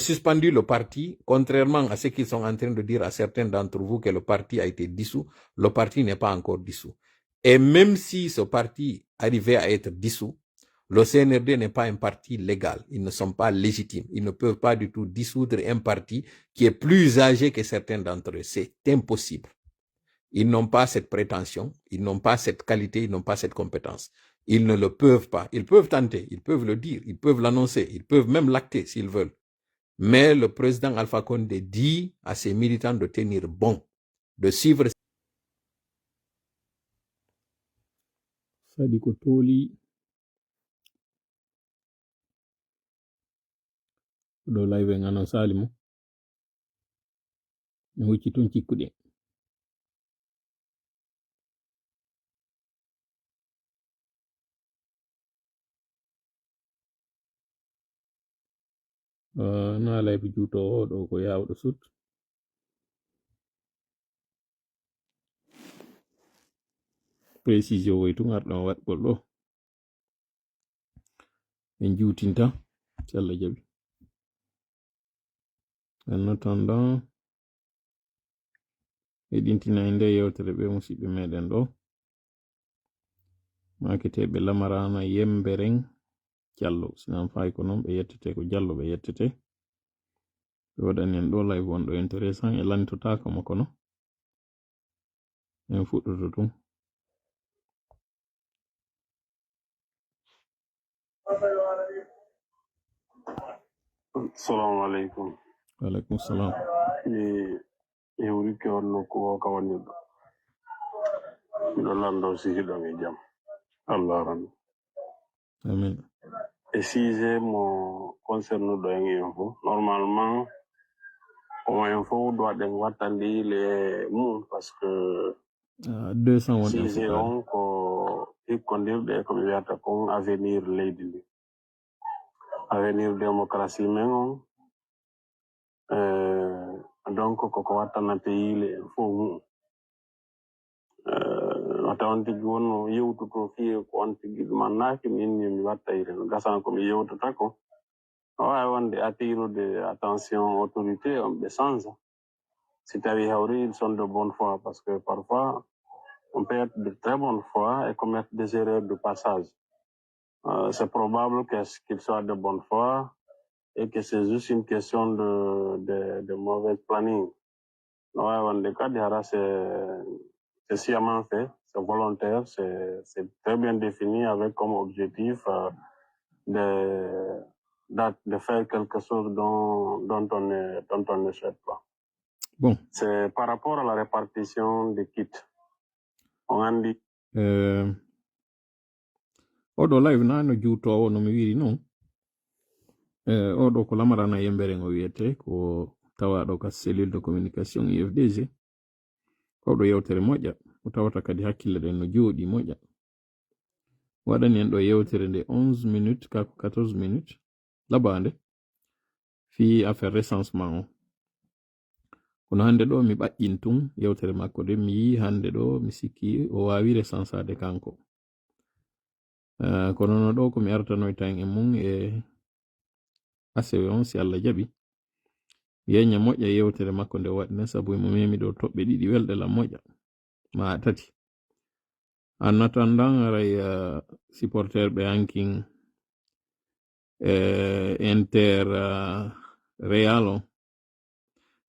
suspendu le parti, contrairement à ce qu'ils sont en train de dire à certains d'entre vous que le parti a été dissous, le parti n'est pas encore dissous. Et même si ce parti arrivait à être dissous, le CNRD n'est pas un parti légal. Ils ne sont pas légitimes. Ils ne peuvent pas du tout dissoudre un parti qui est plus âgé que certains d'entre eux. C'est impossible. Ils n'ont pas cette prétention, ils n'ont pas cette qualité, ils n'ont pas cette compétence. Ils ne le peuvent pas. Ils peuvent tenter, ils peuvent le dire, ils peuvent l'annoncer, ils peuvent même l'acter s'ils veulent. Mais le président Alpha Condé dit à ses militants de tenir bon, de suivre. Sadi ko toli do live ngano salimo mi hucci ton cikkude na live juto o do ko yawdo sut précision woytu ngardo wat goldo en juutinta Allah jabi en attendant edintina inde yewtere be musibbe meden do makete be lamarana yemberen Diallo sinan fay ko non be yettete ko Diallo be yettete be wadan en do live won do intéressant e lantota ko mako no en fuddoto tum Assalamu alaikum. wa alaikum salam E wuri ke wonno ko kawani do lando si do ngi jam. Allah ran. amen Et si j'ai mon concerne do ngi info normalement on info doit den watandi les moon parce que 200 won si en j'ai fukade on ko ikondir de ko wiata ko avenir leydi avenir démocratie men on donc ko watana pays le info atawante wonno yewtuto fiye ko on tigi mannaki min mi watta iren gasan ko mi yewtata ko wawi wonde attirude attention autorité on ɓe change si tawi hawri ils sont de bonne foi parce que parfois on peut être de très bonne foi et commettre des erreurs de passage. C'est probable qu'il soit de bonne foi et que c'est juste une question de mauvais planning. wawi wonde kadi hara c'est sciemment fait, c'est volontaire, c'est très bien défini avec comme objectif de faire quelque chose dont on ne souhaite pas. Bon. C'est par rapport à la répartition des kits. On a dit... oɗo live nano juutowo no mi wiri non oɗo ko lamarana yembere ngo wiyete ko tawaɗo ka cellule de communication IFDG oɗo yewtere moƴƴa o tawata kadi hakkille ɗen no jooɗi moƴƴa waɗani en ɗo yewtere nde 11 minutes kako 14 minutes labande fi affaire recensement o kono hande ɗo mi ɓaƴƴin tun yewtere makko de mi yi hande ɗo mi sikki o wawi recensade kanko kono no ɗo ko mi artanoy tan e mum e asewe on si Allah jaɓi yeña moƴƴa yewtere makko nde waɗne sabu mo memi ɗo toɓɓe ɗiɗi welɗe lam moƴƴa ma tati en attendant aray supporter ɓe hankin inter Real on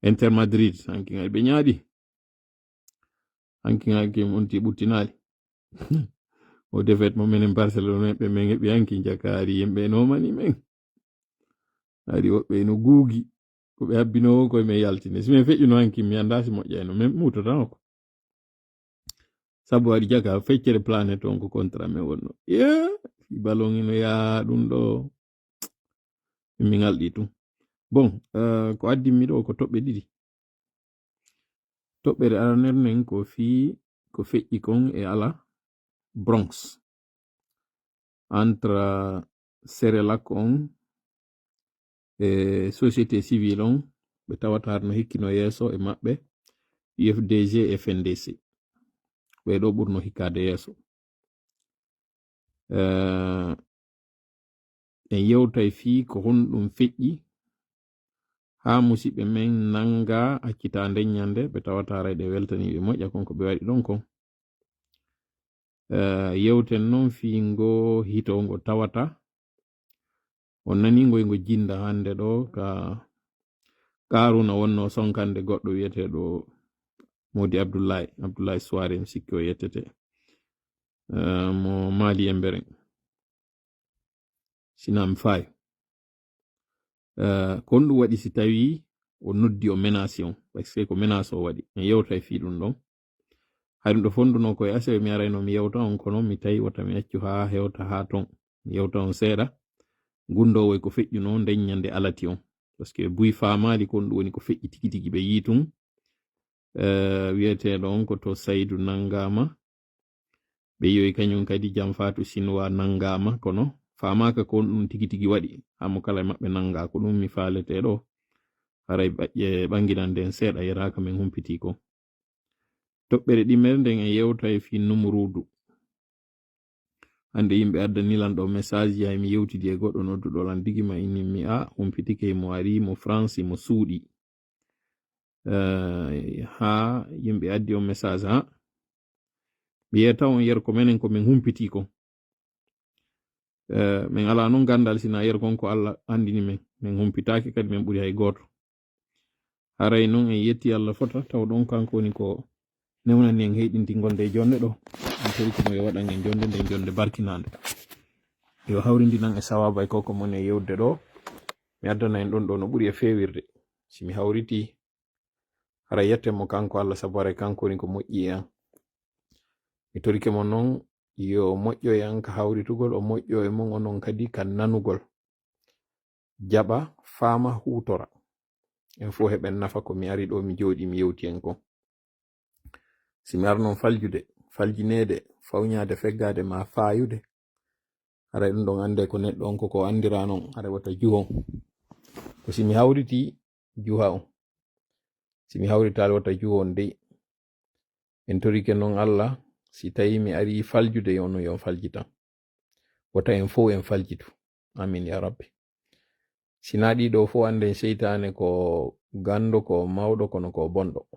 Inter Madrid hankin ay ɓe ñaaɗi hankin onti ɓuttinali o defet mo menen Barcelona ɓe men heɓi hankin jakari yimɓe no mani men ari woɓɓe no guugi ko ɓe habbinowo koye men yaltine si men feƴƴuno hankin mi anda si moƴƴayno men mutotano ko sabu waɗi jaga feccere planète on ko contrat men wonno fi ballon ino yaa ɗum ɗo min alɗi tum bon ko addimmi ɗo ko toɓɓe ɗiɗi toɓɓere aranernen ko feƴƴi kon e ala Bronx entre Serelak on e société civile on ɓe tawata no hikkino yeeso e maɓɓe UFDG e FNDC ɓe ɗo ɓurno hikkade yeeso en yewtay fii ko honɗum feƴƴi ha musidɓe men nanga accita nden nyande ɓe tawata rayɗe weltaniɓe moƴƴa konko ɓe waɗi ɗon kon. Yewten noon fiingo hitongo tawata on nani ngoygo jinda hande ɗo ka Karuna wonno sonkande goɗɗo wiyeteɗo Modi Abdoulaye Soare mi sikki o yettete mo Mali e Mberen sinam fay kon ɗum waɗi si tawi o noddi o menace on par ce que ko menace o waɗi en yewta e fi ɗum ɗon hay ɗum ɗo fonduno koye asewe mi arayno mi yewta on kono mi tawi wata mi accu ha hewta ha ton mi yewta on seeɗa gundowo ko feƴƴuno nden nyande alati on par ce que buy famali kon ɗum woni ko feƴƴi tigi tigi ɓe yi tun wiyeteɗo on ko to Saydou nangama ɓe yoyi kañum kadi jam Fatou Sinwa nangama kono famaka kon ɗum tigi tigi waɗi hamo kala maɓɓe nanga ko ɗum mi faleteɗo haray ɓanginan nden seeɗa yeraka min humpiti ko toɓɓere ɗimer nden e yewta e fi numurudu hande yimɓe adda nilanɗo message yahi mi yewtidi e goɗɗo nodduɗo lan digi ma inni mi a humpitike mo ari mo France mo suuɗi ha yimɓe addi on message ha mi yetta on yer ko menen ko min humpiti ko min ala non gandal sina yer kon ko Allah andini min humpitaki kadi min ɓuri hay goto haray non en yetti Allah fota taw ɗon kanko woni ko newnani en heydinti gonde jonde ɗo en torikimo yo waɗan en jonde nden jonde barkinande yo hawrindinan e sawaba e koko mon e yewde ɗo mi addana en ɗon ɗo no ɓuri e fewirde simi hawriti hara yette mo kanko Allah sabu haray kanko woni ko moƴƴi e an mi torike mo noon yo moƴƴo e an ka hawritugol o moƴƴo e mon onon kadi ka nanugol jaɓa faama hutora en fo heɓen nafa ko mi ari ɗo mi jooɗi mi yewti en ko simi arnon faljude faljinede fawñade feggade ma fayude haray ɗum ɗon ande ko neɗɗo on koko andira non haray wata juhon ko simi hawriti juha on simi hawritali wata juhon dey en torike non Allah si tawi mi ari faljude yon yon faljitan wata en fo en faljitu amin ya rabbi sina ɗiɗo fo anden seytane ko gando ko mawɗo kono ko bonɗo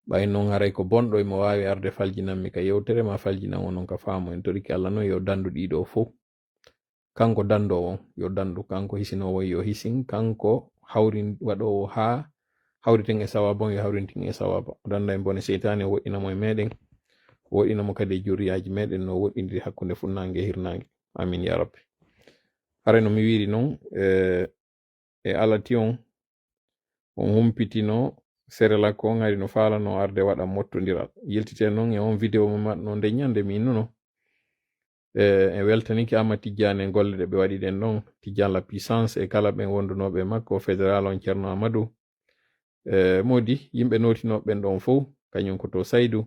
ɓay non haray ko bonɗo mo wawi arde faljinan mi ka yewtere ma faljinan onon ka faamo en toriki Allah non yo dandu ɗiɗo fo kanko dandowo on yo dandu kanko hisinowo yo hisin kanko hawrin waɗowo ha hawriten e sawaba on yo hawrintin e sawaba danda en bone seytane woɗɗinamo e meɗen woɗɗinamo kadi e juriyaji meɗen no woɗɗindiri hakkunde funnange e hirnange amin ya rabbi haray no mi wiri non e alati on humpitino serela ko ngari no falano arde waɗa mottodiral yeltite non e on vidéo mo matno nde nyande mi innuno e weltaniki Ama Tidiane e golle ɗe ɓe waɗi ɗen ɗon Tidiane la puissance e kala ɓen wondunoɓe makko fédéral on Ceerno Amadou modi yimɓe notinoɓe ɓen ɗon fof kañum ko to Saydou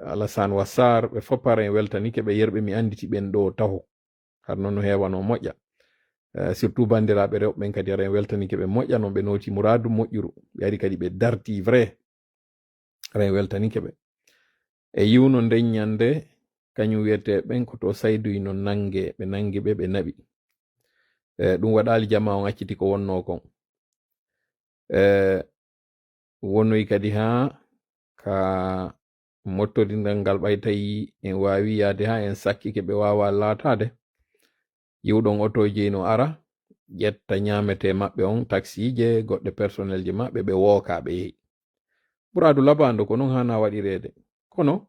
Alassane Wassar ɓe foppara en weltanike ɓe yerɓe mi anditi ɓen ɗo taho har noon no hewano moƴƴa surtout bandiraɓe rewɓe kadi ara en weltanike ɓe moƴƴa non ɓe noti muradu moƴƴuru ɓe ari kadi ɓe darti vrai ara en weltanike ɓe e yiwno nden nyande kañum wiyete ɓen ko to Saydou no nange ɓe nangi ɓe naɓi ɗum waɗali jama on acciti ko wonno kon wonnoyi kadi ha ka mottodingal ngal ɓay tawi en wawi yaade ha en sakkike ɓe wawa laatade yiwɗon otoji no ara ƴetta ñamete maɓɓe on taxije goɗɗe personnel je maɓɓe ɓe wooka ɓe yehi ɓuradu labando ko non hana waɗirede kono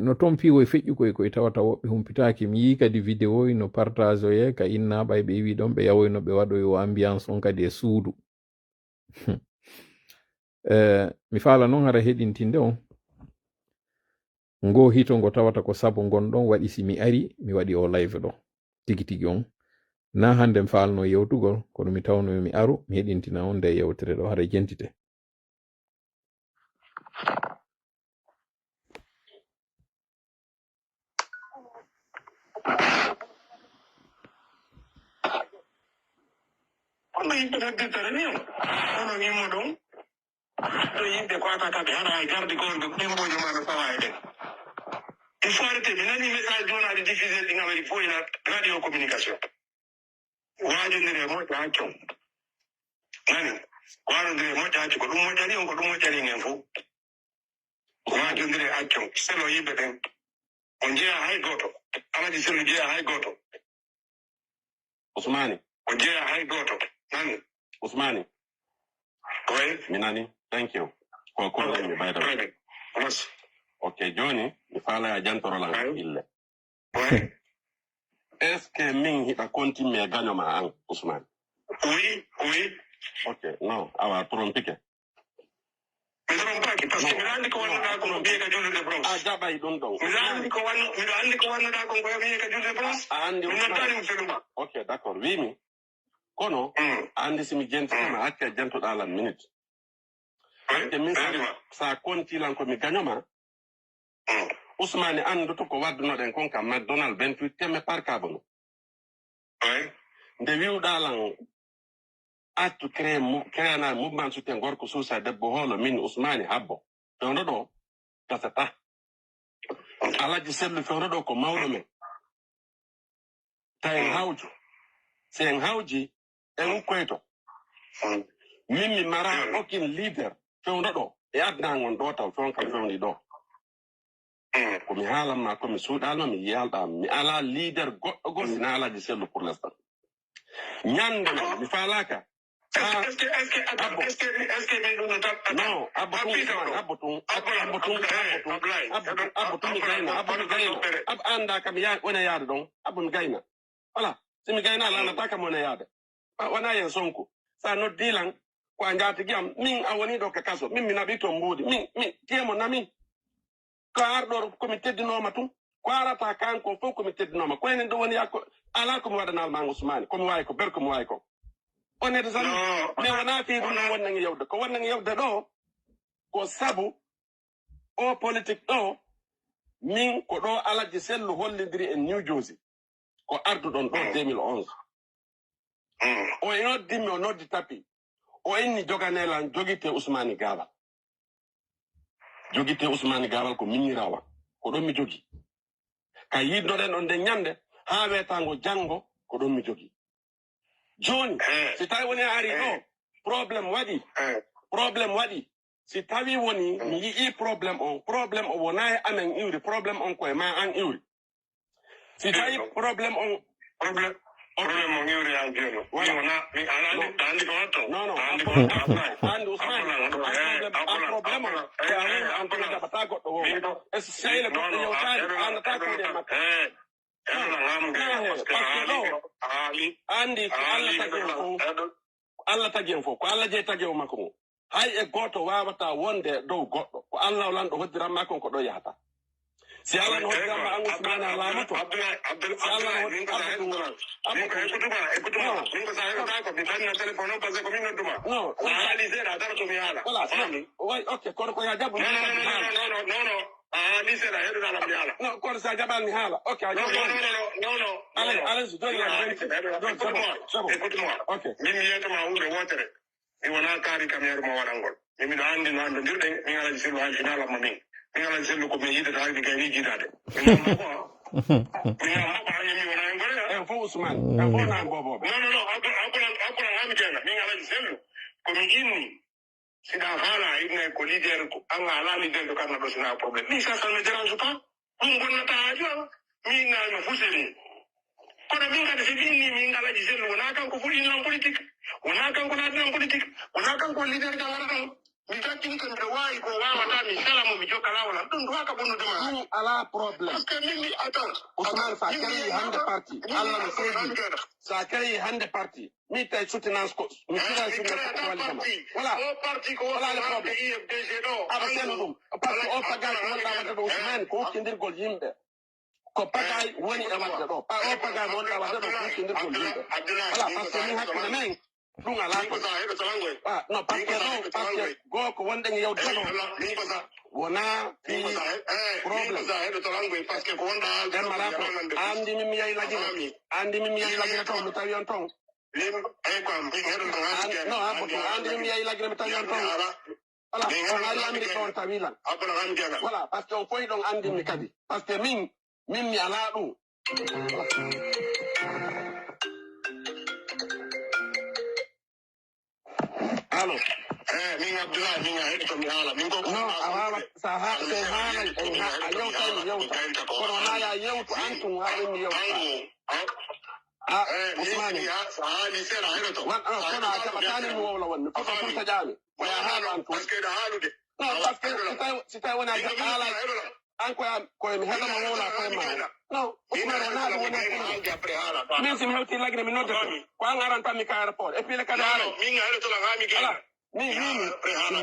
no ton piwoye feƴƴukoy koye tawata woɓɓe humpitaki mi yi kadi vidéo no partage oye ka inna ɓay ɓe wi ɗon ɓe yawoyno ɓe waɗoyo ambiance on kadi e suudu mi fala noon hara heɗintinde on ngo hito ngo tawata ko sabu gonɗon waɗi si mi ari mi waɗi o live ɗo tigi tigi on na hande mi falno yewtugol kono mi tawno mi aru mi heɗintina on nde yewtere ɗo hara jentite kono yimɓe noddirtere ni on ono mimo ɗon to yimɓe ko atataɓe hana e garde gonɗo ɗembojo maɓe fawa e ɗen il faut arrêter mi nani message jonaɗe diffusé ɗi ngam waɗi foyna radio communication waji ndire mo jacho nani kwano ndire mo jacho ko dum mo jari ngen fu waji ndire acho selo yibe den onjea hay goto alaji selo jea hay goto Usmani onjea hay goto nani Usmani oui minani thank you ko ko mi bayda yes okay Johnny mi fala ya jantoro la ille oui est-ce que min hiba konti me ganyo ma an Usmani oui okay no awa trompike mi trompaki parce que mi andi ko wonno ko biye ka julde bros a jabay dum don mi andi ko wonno ko biye ka julde bros andi mi notani mi seluma okay d'accord wimi kono andi simi jenti ma acca janto dala minute ke min sa konti lan ko mi ganyoma Usmani andu to ko wadno den kon kam McDonald 28 teme par carbone nde wiu dalan atu créer na mouvement soutien gorko susa debbo holo min Usmani habbo fewno do tasata alaji sellu fewno do ko mawdo men tayen hawju sen hawji en koyto min mi mara okin leader fewno do e adna ngon do taw fewon kam fewni do ko mi haalan ma ko mi suudalma mi yalda mi ala leader go sina alaji sellu pour l'instant nyande mi falaka est-ce que mais nous non abotun anda kam ya wona yaade don abun gayna wala simi gayna la na taka mona yaade wana yen sonko sa no dilan ko anjati giam min awoni do ka kaso min minabito mbudi min tiemo na min kardo comité dinoma tum ko arata kanko fo comité dinoma ko enen do woni yakko ala ko wadanal ma Usmani ko way ko berko mo way ko on est zan ne wana fi dum wonna ngi yewde ko wonna ngi yewde do ko sabu o politique do min ko do alaji sellu hollidiri en New Jersey ko ardu don do 2011 o eno dimmi o noddi tapi o inni joganelan jogite Usmani Gabal ko minirawa ko don mi jogi kay yiddo den on de nyande ha wetango jango ko don mi jogi joni si tawi woni ari do problem wadi si tawi woni mi yi problem o wona amen iwri problem on ko ma an iwri si tawi problem on iwri an jeno wona mi andi ko watto no andi Usmani problem an to da bata goddo wo es sele ko yo tani an ta ko de makka andi Allah tagien fo ko Allah je tageo makko mo hay e goto wawata wonde dow goddo ko Allah lando hoddiram makko ko do yahata si Allah no hoddiram ma an Usmani ala mato no ko sa jabal mi hala okay no allez okay min yeto ma wure wotere mi wona kari kamere mo wadangol mi do andi no ando dirde mi ngala selu hal finala mo min ngala selu ko mi yida taagi gani jidade mi ma mi wona ngol fo Usmani fo na bobo no akula am jena mi ngala selu ko mi inni sida hala ina ko leader ko an ala leader ko kana do sina problem mi sa me dérange pas on gonna ta ajo mi na no fuseli ko da min ga de fini mi ngala di selu wona kan ko fuli na politique wona kan ko na politique wona kan ko leader da ngara mi ta tin kan da wai ko wa mata mi sala mo mi joka la wala dun do haka bonu de ma ala problem parce que mi attends Usman sa kari hande party Allah no seedi sa kari hande party mi tay soutenance ko mi tira soutenance ko wala wala o parti ko wala le problem IFDG do aba senum parce que o pagal ko wala wada Usman ko kindir gol yimbe ko pagal woni e wadda do o pagal wala wadda do ko kindir gol yimbe wala parce que mi hakku men dun ala ko no parce que go ko wonde ngi yow dano wona fi problem parce que ko wonda andi mi yay lagina to mi tawi on ton no andi mi yay lagina mi tawi on ton wala on ari andi ton tawilan wala parce que on foy don andi mi kadi parce que min mi ala dum halo min Abdoulaye min a heɗi to mi haala min ko no a wawa sa ha se haala a yewta yewta kono naya yewtu antum haɗen mi yewta Usmani haali seeɗa heɗo to kono a jaɓatani mi wowla wonde foto furta ƴaami waya haalu antum par ce que ɗa haalude non par ce que si tawi wona haala an koye mi heɗama wowla koye ma non Usmani wonaɗo wona min simi hewti lagine mi noddete ko an aran tan mi ka aéroport et puis le kadi haala min a heɗotola ha mi gala mi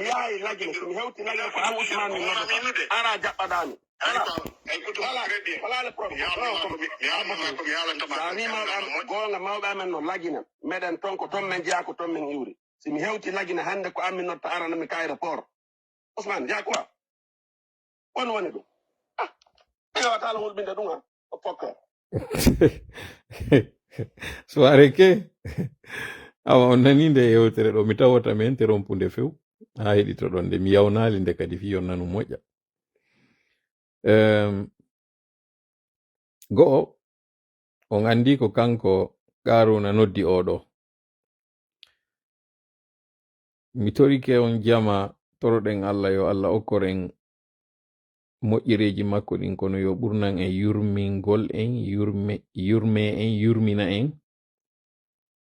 yaayi lagine somi hewti lagine ko an Usmane mi noddata ara jaɓɓaɗami wala le problème sa wima gonga mawɓe amen no lagina meɗen toon ko toon min jeeya ko toon min iwri simi hewti lagine hannde ko an mi notta aranami ka aéroport Ousmane jeeya quoi on woni ɗum wawatala hulɓinde ɗum ha o pokka soare ke awa on nani nde yewtere ɗo mi tawata men te rompunde few ha heɗito ɗon nde mi yawnali nde kadi fi on nanu moƴƴa go'o on andi ko kanko Karuna noddi oɗo mi torike on jama toroɗen Allah yo Allah okkoren moƴƴireji makko ɗin kono yo ɓurnan en yurmingol en yurme en yurmina en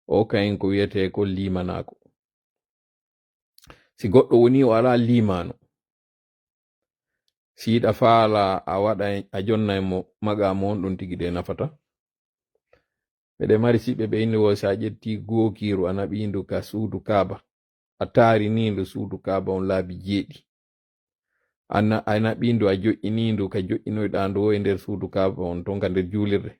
o kayen ko wiyete ko limanako si goɗɗo woni o ala limano si yiɗa faala a waɗa a jonna mo magamo on ɗum tigi de nafata ɓeɗe mari siɓe ɓe inni wo sa ƴetti gookiru a naɓindu ka suudu kaaba a taarinindu suudu kaaba on laabi jeeɗi a naɓindu a joƴƴinindu ka joƴƴinoyɗandu o e nder suudu kaaba on ton ka nder juulirde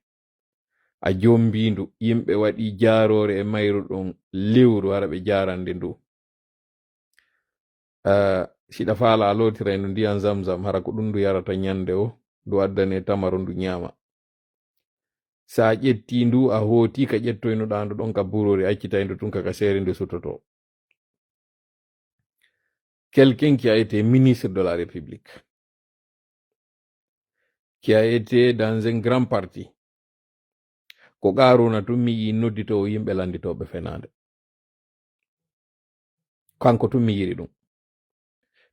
a jombindu yimɓe waɗi jaarore e mayru ɗon lewru hara ɓe jarande ndu siɗa faala a lotira ndu ndiyan zamzam hara ko ɗum ndu yarata ñande o ndu addane tamaro ndu ñaama sa ƴetti ndu a hooti ka ƴettoynoɗa ndu ɗon ka burori accitay tun kaka seere ndu sutoto quelqu'un qui a été ministre de la République, qui a été dans un grand parti, ko Karuna tummi yi noddito yimɓe landitoɓe fenande kanko tummi yiri ɗum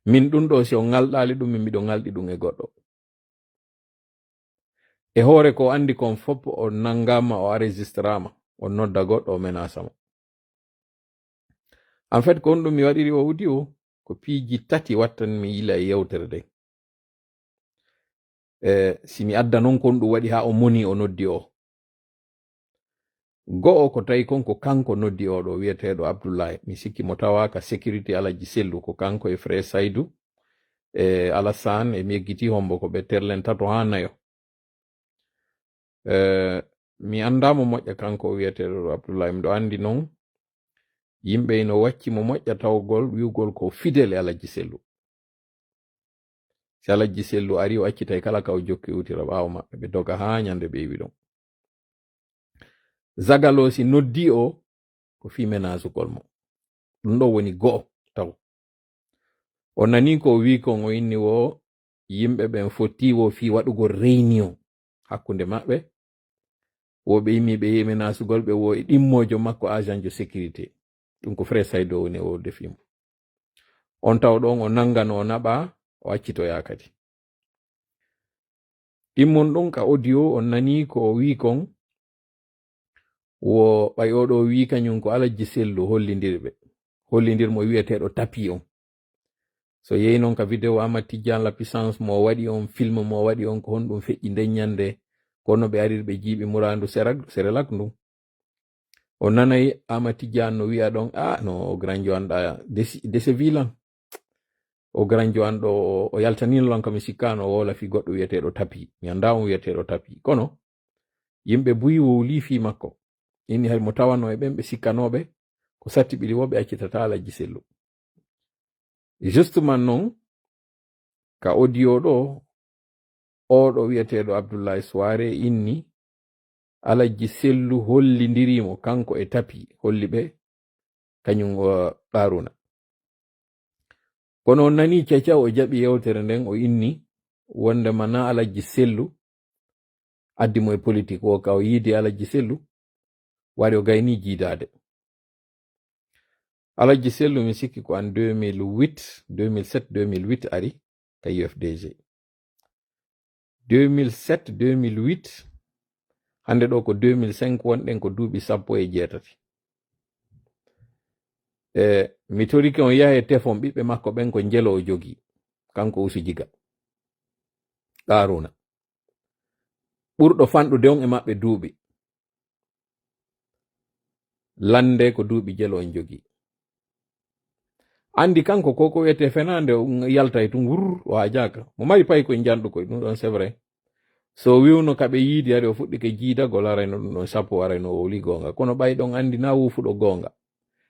min ɗum ɗo si o ngalɗali ɗum min miɗo ngalɗi ɗum e goɗɗo e hoore ko andi kon fop o nangama o enregistrama o nodda goɗɗo o menasamo en fait ko on ɗum mi waɗiri o wuti o ko piiji tati wattan mi yila e yewtere nde si mi adda non kon ɗum waɗi ha o moni o noddi o go'o ko tawi kon ko kanko noddi oɗo wiyeteɗo Abdoulaye mi sikki mo tawaka sécurité Alaji Sellu ko kanko e frère Saydou e Alassane e mi yeggiti hombo ko ɓe terlen tato ha nayo mi andamo moƴƴa kanko o wiyeteɗo Abdoulaye miɗo andi noon yimɓe no wacci mo moƴƴa tawgol wiugol ko fidèle e Alaji Sellu si Alaji Sellu ari o accitay kala ka o jokki wutira ɓawo maɓɓe ɓe doga ha ñande ɓe wi ɗon Zagalo si noddi o ko fi menasugol mo ɗum ɗo woni go'o taw o nani ko wi kon o inni wo yimɓe ɓen fotti wo fi waɗugo réunion hakkunde maɓɓe wo ɓe yimmi ɓe yi menasugol ɓe wo e ɗimmojo makko agent de sécurité ɗum ko frère Saydo woni o defimo on taw ɗon o nangano o naɓa o accitoya kadi ɗimmon ɗon ka audio on nani ko o wi kon wo ɓayoɗo wi kañum ko Alaji Sellu hollidir mo wiyeteɗo tapi on so yehi noon ka vidéo Amadou Tidiane la puissance mo waɗi on film mo waɗi on ko honɗum feƴƴi nden ñande kono ɓe ari ɓe jiiɓi murandu Serelak ndu o nanayi Amadou Tidiane no wiya ɗon no o grand joanɗa dese vilan o grand joanɗo o yaltanino kam mi sikkano o wola fi goɗɗo wiyeteɗo tapi mi anda on wiyeteɗo tapi kono yimɓe buyi wowli fi makko inni hay mo tawano e ɓen ɓe sikkanoɓe ko satti ɓili woɓe accitata Alaji Sellu justement noon ka audio ɗo oɗo wiyeteɗo Abdoulaye Soare inni Alaji Sellu hollidirimo kanko e tapi holli ɓe kañum Karuna kono on nani caca o jaɓi yewtere nden o inni wonde mana Alaji Sellu addi mo e politique o ka o yiidi Alaji Sellu wari o gayni jiidade Alaji Sellu mi sikki ko en 2008 2007 2008 ari ka UFDG 2007 2008 hande ɗo ko 2005 wonɗen ko duuɓi 17 mi toriki on yaha e tefon ɓiɓɓe makko ɓen ko njelo o jogi kanko Usu Jiga Qaruna ɓurɗo fanɗude on e maɓɓe duuɓi lande ko duuɓi jelo on jogi andi kanko koko wiyete fenande yalta e tun wur o hajaka mo mari pay koye janɗu koye ɗum ɗon c'est vrai so wiwno kaɓe yiidi ari o fuɗɗike jiidagol arayno ɗum ɗon sappo arayno o woli gonga kono ɓay ɗon andi na wufuɗo gonga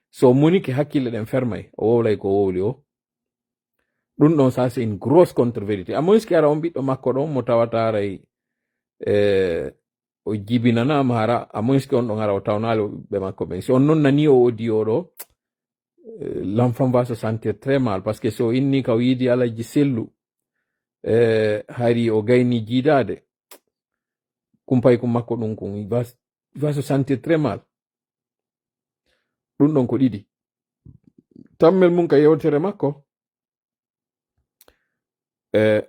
so monike hakkille ɗen fermay o wowlay ko wowli o ɗum ɗon ça c'est une grosse contre-vérité a moins que ara on ɓiɗɗo makko ɗon mo tawata aray o jibinanama hara a moins que on ɗon ara o tawnali ɓe makko ɓen si on non nani o audio ɗo l'enfant va se sentir très mal parce que so inni ka o yiidi Alaji Sellu hari o gayni jiidade kumpay kum makko ɗum kum il va se sentir très mal ɗum ɗon ko ɗiɗi tammel mum ka yewtere makko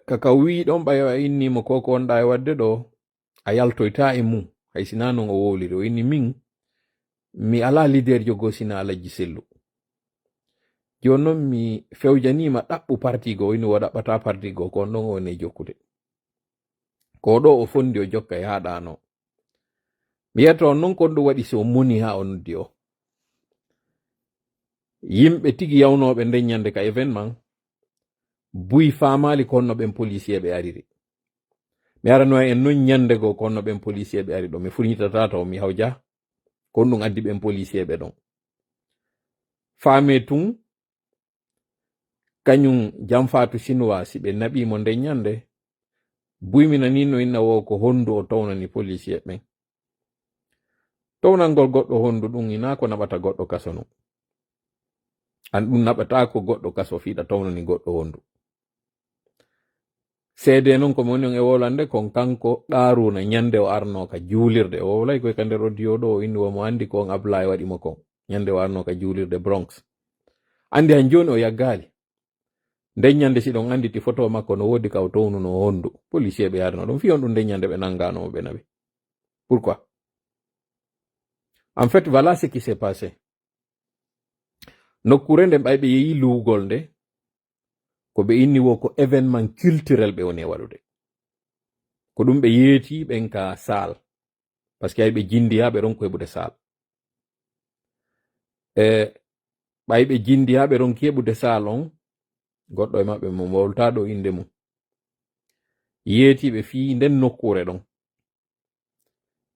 kaka wi ɗon ɓayo a innimo koko wonɗa e wadde ɗo a yaltoyta e mum hay sina non o wowliri o inni min mi ala leader jogo sina Alaji Sellu joni noon mi fewjanima ɗaɓɓu parti go inni wo ɗaɓɓata parti go ko on ɗon o woni jokkude ko ɗo o fondi o jokka e haɗano mi yetta on noon kon ɗum waɗi so moni ha o noddi o yimɓe tigi yawnoɓe nden ñande ka événement buy famali konno ɓen policier ɓe ariri mi arano en non ñande go konno ɓen policier ɓe ari ɗo mi furnitata taw mi hawja kon ɗum addi ɓen policier ɓe ɗon faame tun kañum Jamfaatu Chinois si ɓe naɓimo nden ñande buymi nanino inna wo ko hondu o tawnani policier ɓen townangol goɗɗo hondu ɗum ina ko naɓata goɗɗo kaso non an ɗum naɓata ko goɗɗo kaso fiiɗa tawnani goɗɗo hondu seede noon komi woni on e wolande kon kanko Qaruna ñande o arno ka juulirde o wowlay koye ka nder audio ɗo o inni womo andi ko on Ablaye waɗimo kon ñande o arno ka juulirde Bronx andi han joni o yaggali nden ñande si ɗon anditi photo makko no wodi ka o townuno hondu policier ɓe yarno ɗum fiyon ɗum nden ñande ɓe nanganomo ɓe naɓi pourquoi en fait voilà ce qui s'est passé nokkure nden ɓay ɓe yeehi luugol nde ko ɓe inni wo ko événement culturel ɓe woni e waɗude ko ɗum ɓe yeeti ɓen ka saal par ce que ay ɓe jindi ha ɓe ɗon ko heɓude saal ɓay ɓe jindi ha ɓe ɗon keɓude saal on goɗɗo e maɓɓe mo wolta ɗo inde mum yeeti ɓe fii nden nokkure ɗon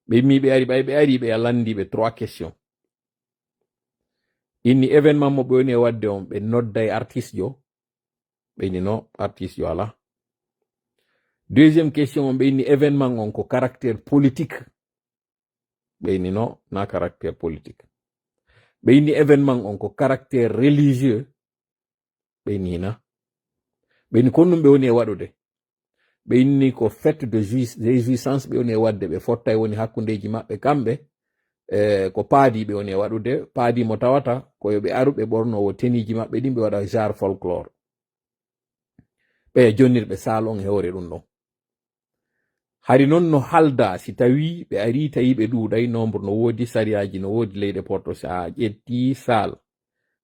ɓe mi ɓe ari ɓay ɓe ari ɓe landiɓe 3 questions inni événement mo ɓe woni e wadde on ɓe nodda e artiste jo ɓe inni no artiste jo ala deuxième question on ɓe inni événement on ko caractère politique ɓe inni no na caractère politique ɓe inni événement on ko caractère religieux ɓe inni na ɓe inni kon ɗum ɓe woni e waɗude ɓe inni ko fête de jouissance ɓe woni e wadde ɓe fotta e woni hakkundeji maɓɓe kamɓe ko paadi ɓe woni e waɗude paadi mo tawata koyo ɓe aru ɓe ɓornowo teniji maɓɓe ɗin ɓe waɗa genre folklore ɓe jonnirɓe saal on hewre ɗum ɗon hari noon no halda si tawi ɓe ari tawi ɓe ɗuuɗay nombre no woodi sariyaji no woodi leyɗe porto so a ƴetti saal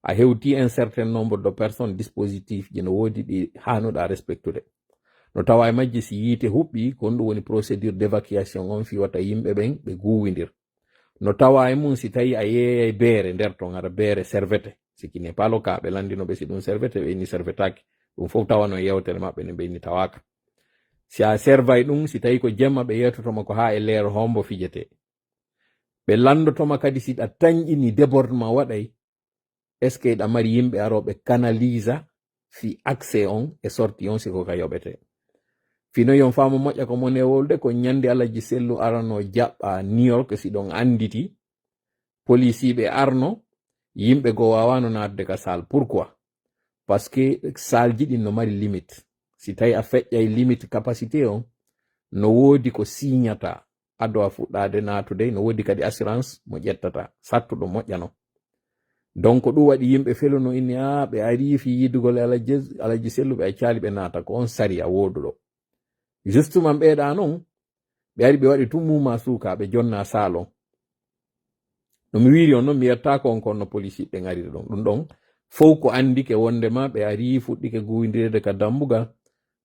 a hewti un certain nombre de personnes dispositif ji no woodi ɗi hanuɗa respectude no tawa e majji si yiite huɓɓi kon ɗum woni procédure d' évacuation on fi wata yimɓe ɓen ɓe guwindir no tawa e mum si tawi a yeeyay beere nder ton aɗa beere servete ce qui n'est pas le cas ɓe landinoɓe si ɗum servete ɓe inni servetaki ɗum fof tawano e yewtere maɓɓe ne ɓe inni tawaka si a servay ɗum si tawi ko jemma ɓe yetotoma ko ha e leero hombo fijete ɓe landotoma kadi si ɗa tañƴini débordement waɗay est ce que ɗa mari yimɓe aroɓe canalisa fi accès on e sorti on siko ka yoɓete fino yon famo moƴƴa ko mon e wolde ko ñande Alaji Sellu arano jaɓɓa New York si ɗon anditi policiɓe arno yimɓe go wawano nadde ka salle pourquoi parce que salji ɗin no mari limite si tawi a feƴƴay limite capacité on no woodi ko signata ado a fuɗɗade natude no woodi kadi assurance mo ƴettata sattuɗo moƴƴano donc ɗum waɗi yimɓe feluno inni ɓe ari fi yidugol alaji selluɓe a caali ɓe naata ko on sariya woduɗo justement ɓeeɗa noon ɓe ari ɓe waɗi tummuma suuka ɓe jonna salon no mi wiri on noon mi yettako on konno police ɓe gariri ɗon ɗum ɗon fof ko andike wondema ɓe ari fuɗɗike guwidirede ka dambugal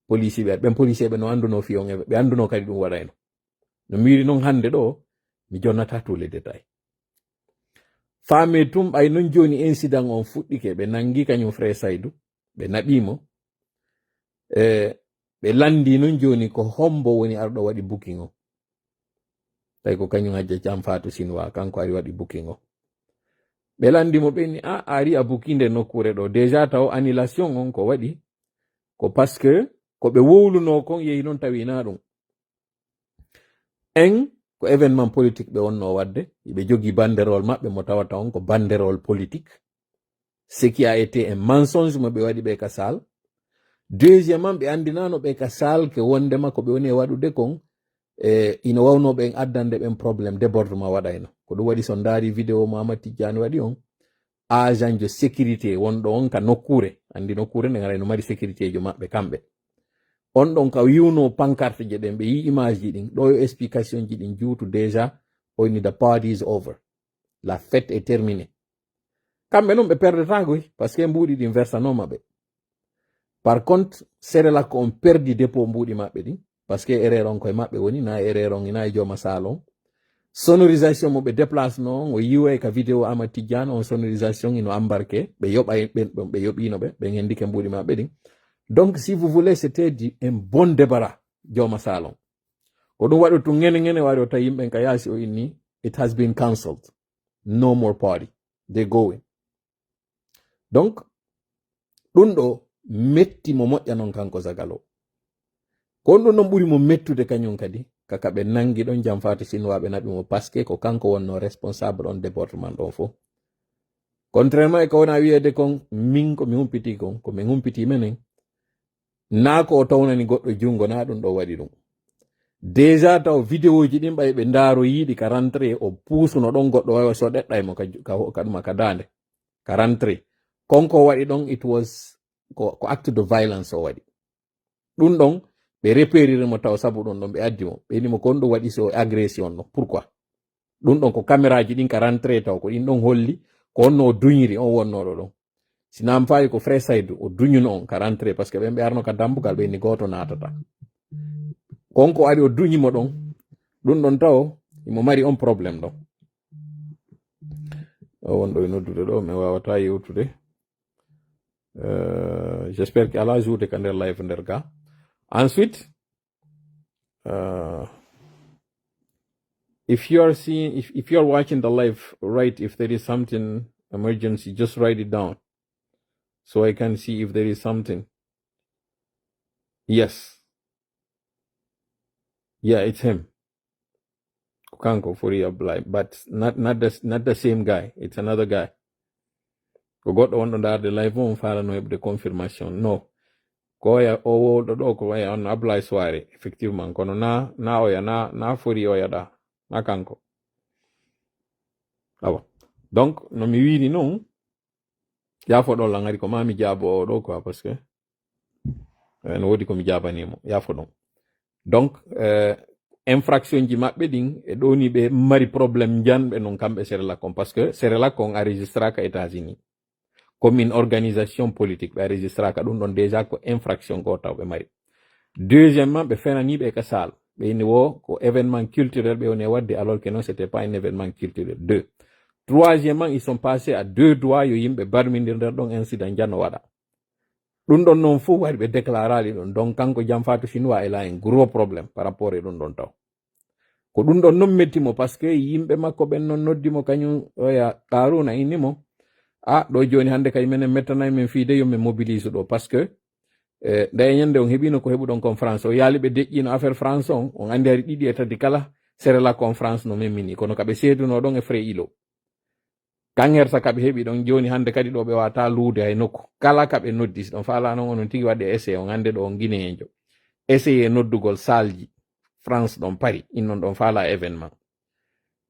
police ɓe ɓen police ɓe no anduno fiyon ɓe anduno kadi ɗum waɗayno no mi wiri noon hande ɗo mi jonnata tous les détails faame tum ɓay non joni incident on fuɗɗike ɓe nangi kañum frère Saydou ɓe naɓimo ɓe landi non joni ko hombo woni arɗo waɗi booking o tawi ko kañum hajja jam Fatou Sinwa kanko ari waɗi booking o ɓe landimo ɓenni ari a bookinde nokkure ɗo déjà taw annulation on ko waɗi ko parce que ko ɓe wowluno kon yehi noon tawina ɗum en ko événement politique ɓe wonno wadde ɓe jogi banderole maɓɓe mo tawata on ko banderole politique ce qui a été un mensonge mo ɓe waɗi ɓe ka sal deuxièmement ɓe andinano ɓe ka sal ke wondema ko ɓe woni e waɗude kon ina wawno ɓen addande ɓen probléme débordement waɗayno ko ɗum waɗi so ndaari vidéo mo Amadou Tidiane waɗi on agent de sécurité wonɗo on ka nokkure andi nokkure nde gara no mari sécurité jo maɓɓe kamɓe on ɗon ka wiwno pancarte je ɗen ɓe yi image ji ɗin ɗo yo explication ji ɗin juutu déjà o ni the party is over la fête est terminée kamɓe noon ɓe perdetagoy par ce que mbuuɗi ɗin versanoma ɓe par contre Serelak on perdi dépôt mbuuɗi maɓɓe ɗin par ce que erreur on koye maɓɓe woni na erreur on ina e jooma salon sonorisation mo ɓe déplace no o yiwa ka vidéo Amadou Tidiane on sonorisation ino embarqué ɓe yoɓino ɓe hendike mbuuɗi maɓɓe ɗin donc si vous voulez c'était un bon débarras jooma salon ko ɗum waɗi tun ngene wari o tawi yimɓen ka yaasi o inni it has been cancelled no more party they going donc ɗum ɗo metti mo moƴƴa noon kanko Zagalo kon ɗum ɗon ɓuri mo mettude kañum kadi kaka ɓe nangi ɗon jam Fatou Sinwa ɓe naɓi mo par ce que ko kanko wonno responsable on département ɗon fof contrairement e ko wona wiyede kon min komi humpiti kon komi humpiti menen na ko o tawnani goɗɗo jungo na ɗum ɗo waɗi ɗum déjà taw vidéo ji ɗin ɓay ɓe ndaaro yiɗi ka rentré o puusuno ɗon goɗɗo wawa so ɗeɗɗaymo ka ɗuma ka dande ka rentré konko waɗi ɗon it was ko acte de violence o waɗi ɗum ɗon ɓe repéririmo taw sabu ɗon ɗon ɓe addimo ɓenimo kon ɗum waɗi so agression no pourquoi ɗum ɗon ko caméra ji ɗin ka rentré taw ko ɗin ɗon holli ko onno o duñiri on wonnoɗo ɗon sinam fayi ko frère Saydou o duñuno on ka rentré par ce que ɓen ɓe arno ka dambugal ɓe ni goto natata konko ari o duñimo ɗon ɗum ɗon taw imo mari on probléme ɗon o wonɗo e noddude ɗo mi wawata yewtude j'espère que ala joude ka nder live nder ga ensuite if you are watching the live, right, if there is something emergency, just write it down so I can see if there is something. Yes, yeah, it's him, Kukanko Furia Blind, but not the same guy. It's another guy. We got the one on the live on file no the confirmation. No. Ko ya o do ko ya on apply soirée effectivement kono na oya na fori oya da na kanko awa donc no mi wini non ya fo do la ngari ko mami jabo do quoi parce que no wodi ko mi jabanimo ya fo don donc infraction ji mabbe din e do ni be mari problème janbe non kambe Serelak on parce que Serelak on a registré ka États-Unis comme une organisation politique ɓe registra ka ɗum ɗon déjà ko infraction ko taw ɓe mari deuxièmement ɓe fenani ɓe ka sal ɓe ni wo ko événement culturel ɓe woni wadde alors que non c'était pas un événement culturel. Deux, troisièmement ils sont passés à deux doigts yo yimɓe barmidir nder ɗon incident janno waɗa ɗum ɗon noon fof wari ɓe déclarali ɗum donc kanko Jam Fatou Sinwa elle a un gros problème par rapport e ɗum ɗon taw ko ɗum ɗon non mettimo par ce que yimɓe makko ɓen non noddimo kañum oya Karuna innimo ɗo joni hande kay menen mettanay men fiide yo men mobilise ɗo par ce que nda ñande on heɓino ko heɓuɗon conférence o yaali ɓe deƴƴino affaire france on andi hari ɗiɗi e tati kala Serelak conférence no memmini kono kaɓe seeduno ɗon e frais ilo kangerta kaɓe heɓi ɗon joni hande kadi ɗo ɓe wata luude hay nokku kala kaɓe noddis ɗon faala noon onon tigi waɗde essai on hande ɗo on guinéejo essayé noddugol salji France ɗon Paris innon ɗon faala événement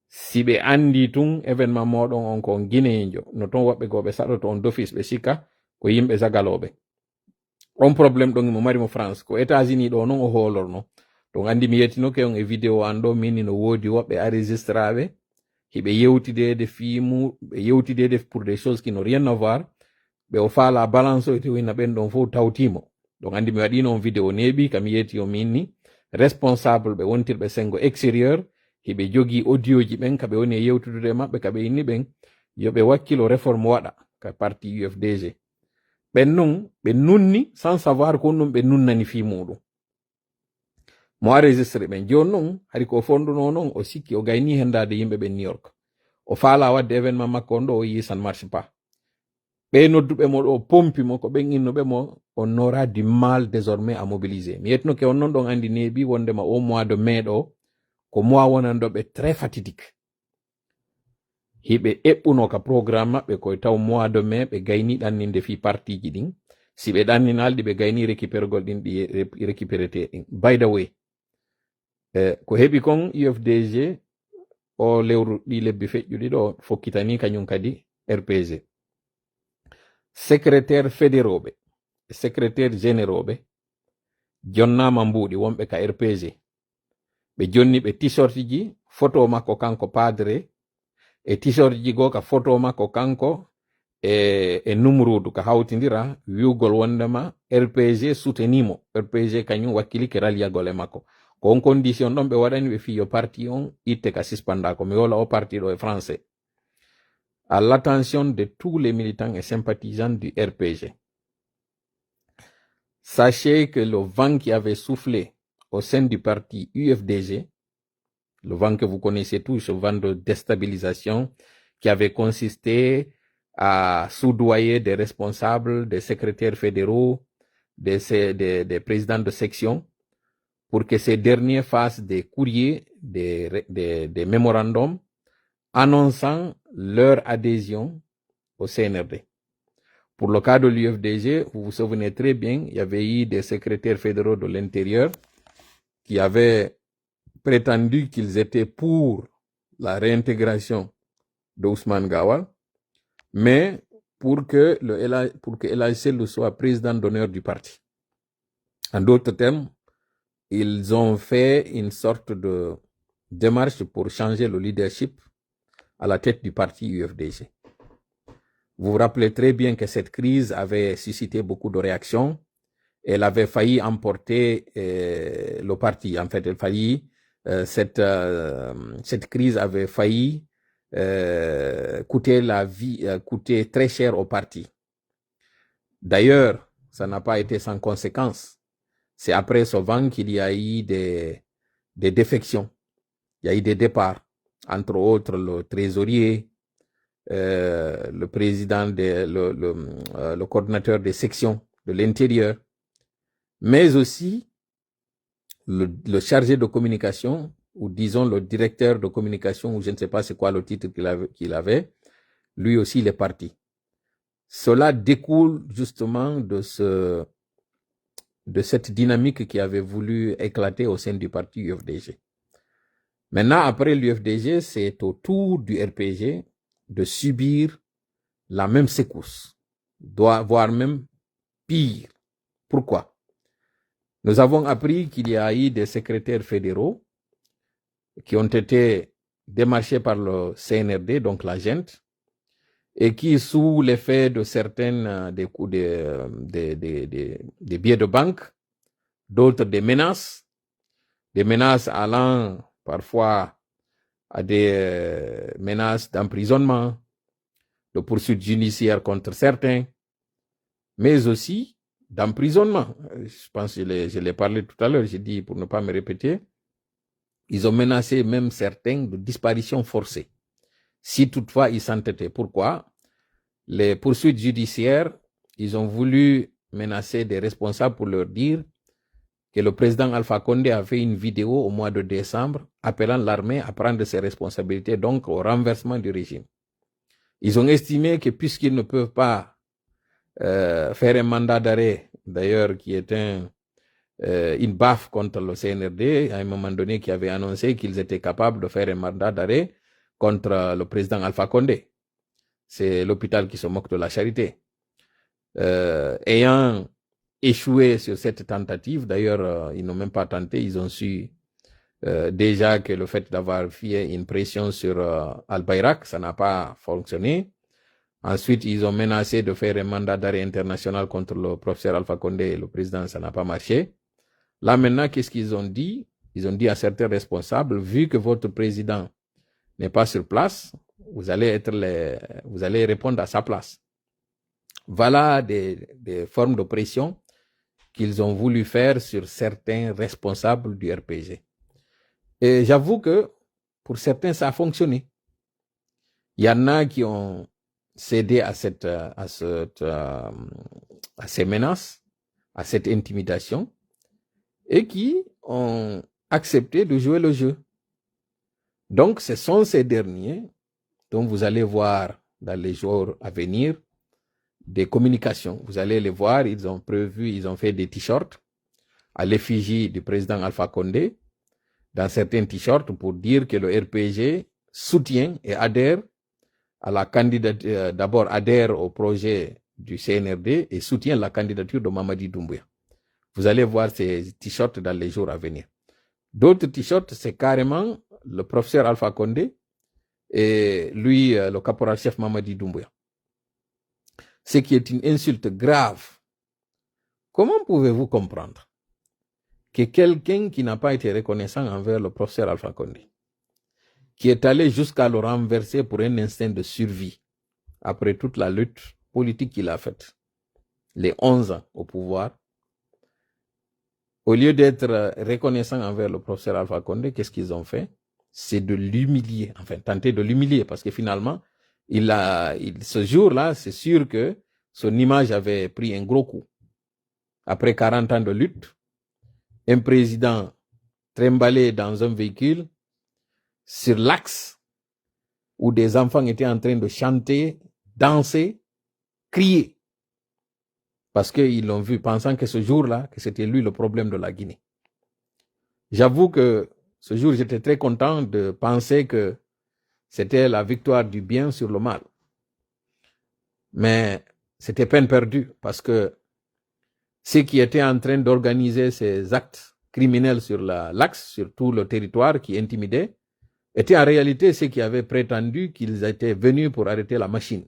si ɓe andi tun événement moɗon on ko guinéejo no ton woɓɓe goɓe saɗoto on d'office ɓe sikka ko yimɓe zagaloɓe on probléme ɗon mo mari mo France ko États-Unis ɗo non o hoolorno ɗon andi mi yettinoke on e vidéo an ɗo minni no woodi woɓɓe enregistraɓe hiɓe yewtidede fimu ɓe yewtidede pour des choses qui n'ont rien à voir ɓe o faala balance o ete wina ɓen ɗon fof tawtimo ɗon andi mi waɗino on vidéo neeɓi kam yetti o minni responsable ɓe wontirɓe sengo extérieur hiɓe jogii audio ji ɓen kaɓe woni e yewtudude maɓɓe kaɓe inni ɓen yoɓe wakkilo réforme waɗa ka parti UFDG ɓen non ɓe nunni sans savoir ko ɗum ɓe nunnani fi muɗum mo enregistré ɓen joni non hari ko fonduno non o sikki o gayni hendade yimɓe ɓen New York o faala wadde événement makko on ɗo o yi ça ne marche pas ɓe nodduɓe mo ɗo pompi mo ko ɓen innuɓe mo on aura du mal désormais à mobiliser mi yetnoke on non ɗon andi neeɓi wondema au mois de mai ɗo ko mois wonanɗoɓe très fatidique hiɓe eɓɓuno ka programme maɓɓe koye taw mois de mai ɓe gayni ɗanninde fi parti ji ɗin si ɓe ɗanninalɗi ɓe gayni récupérégol ɗin ɗi récupérete ɗin by the way ko heɓi kon UFDG o lewru ɗi lebbi feƴƴuɗi ɗo fokkitani kañum kadi RPG secrétaire fédéroɓe secrétaire généraux jonnama mbuuɗi wonɓe ka RPG ɓe jonni ɓe t-shirt ji photo makko kanko padre e t-shirt ji go ka photo makko kanko e numrudu ka hawtidira wiugol wondema RPG soutenimo RPG kañum wakkilike raliyagol e makko ko on condition ɗon ɓe waɗani ɓe fiyo parti on itte ka sispandako mi wola o parti ɗo e français à l'attention de tous les militants et sympathisants du RPG. Sachez que le vent qui avait soufflé au sein du parti UFDG, le vent que vous connaissez tous, ce vent de déstabilisation qui avait consisté à soudoyer des responsables, des secrétaires fédéraux, des présidents de section, pour que ces derniers fassent des courriers, des mémorandums annonçant leur adhésion au CNRD. Pour le cas de l'UFDG, vous vous souvenez très bien, il y avait eu des secrétaires fédéraux de l'intérieur qui avaient prétendu qu'ils étaient pour la réintégration d'Ousmane Gawal, mais pour que El Hadji Sellu soit président d'honneur du parti. En d'autres termes, ils ont fait une sorte de démarche pour changer le leadership à la tête du parti UFDG. Vous vous rappelez très bien que cette crise avait suscité beaucoup de réactions. Elle avait failli emporter le parti. En fait, cette crise avait failli coûter très cher au parti. D'ailleurs, ça n'a pas été sans conséquence. C'est après ce vent qu'il y a eu des défections. Il y a eu des départs. Entre autres, le trésorier, le président, le coordinateur des sections de l'intérieur, mais aussi le chargé de communication, ou disons le directeur de communication, ou je ne sais pas c'est quoi le titre qu'il avait, lui aussi il est parti. Cela découle justement de cette dynamique qui avait voulu éclater au sein du parti UFDG. Maintenant, après l'UFDG, c'est au tour du RPG de subir la même secousse, voire même pire. Pourquoi? Nous avons appris qu'il y a eu des secrétaires fédéraux qui ont été démarchés par le CNRD, donc la gente, et qui, sous l'effet de certaines des billets de banque, d'autres des menaces allant parfois à des menaces d'emprisonnement, de poursuites judiciaires contre certains, mais aussi d'emprisonnement. Je pense que je l'ai parlé tout à l'heure, j'ai dit pour ne pas me répéter, ils ont menacé même certains de disparition forcée, si toutefois ils s'entêtaient. Pourquoi? Les poursuites judiciaires, ils ont voulu menacer des responsables pour leur dire que le président Alpha Condé a fait une vidéo au mois de décembre appelant l'armée à prendre ses responsabilités, donc au renversement du régime. Ils ont estimé que puisqu'ils ne peuvent pas faire un mandat d'arrêt, d'ailleurs qui est une baffe contre le CNRD, à un moment donné qui avait annoncé qu'ils étaient capables de faire un mandat d'arrêt, contre le président Alpha Condé. C'est l'hôpital qui se moque de la charité. Ayant échoué sur cette tentative, d'ailleurs, ils n'ont même pas tenté, ils ont su déjà que le fait d'avoir fait une pression sur Al-Bayrak, ça n'a pas fonctionné. Ensuite, ils ont menacé de faire un mandat d'arrêt international contre le professeur Alpha Condé et le président, ça n'a pas marché. Là, maintenant, qu'est-ce qu'ils ont dit? Ils ont dit à certains responsables, vu que votre président n'est pas sur place, vous allez répondre à sa place. Voilà des formes de pression qu'ils ont voulu faire sur certains responsables du RPG. Et j'avoue que pour certains, ça a fonctionné. Il y en a qui ont cédé à ces menaces, à cette intimidation, et qui ont accepté de jouer le jeu. Donc, ce sont ces derniers dont vous allez voir dans les jours à venir des communications. Vous allez les voir, ils ont fait des t-shirts à l'effigie du président Alpha Condé, dans certains t-shirts pour dire que le RPG soutient et adhère à la candidature, d'abord adhère au projet du CNRD et soutient la candidature de Mamadi Doumbouya. Vous allez voir ces t-shirts dans les jours à venir. D'autres t-shirts, c'est carrément le professeur Alpha Condé et lui, le caporal-chef Mamadi Doumbouya. Ce qui est une insulte grave. Comment pouvez-vous comprendre que quelqu'un qui n'a pas été reconnaissant envers le professeur Alpha Condé, qui est allé jusqu'à le renverser pour un instinct de survie, après toute la lutte politique qu'il a faite, les 11 ans au pouvoir, au lieu d'être reconnaissant envers le professeur Alpha Condé, qu'est-ce qu'ils ont fait? C'est de l'humilier, enfin tenter de l'humilier, parce que finalement, ce jour-là, c'est sûr que son image avait pris un gros coup. Après 40 ans de lutte, un président trimballé dans un véhicule sur l'axe où des enfants étaient en train de chanter, danser, crier. Parce qu'ils l'ont vu, pensant que ce jour-là, que c'était lui le problème de la Guinée. J'avoue que ce jour, j'étais très content de penser que c'était la victoire du bien sur le mal. Mais c'était peine perdue parce que ceux qui étaient en train d'organiser ces actes criminels sur l'axe, sur tout le territoire qui intimidaient, étaient en réalité ceux qui avaient prétendu qu'ils étaient venus pour arrêter la machine.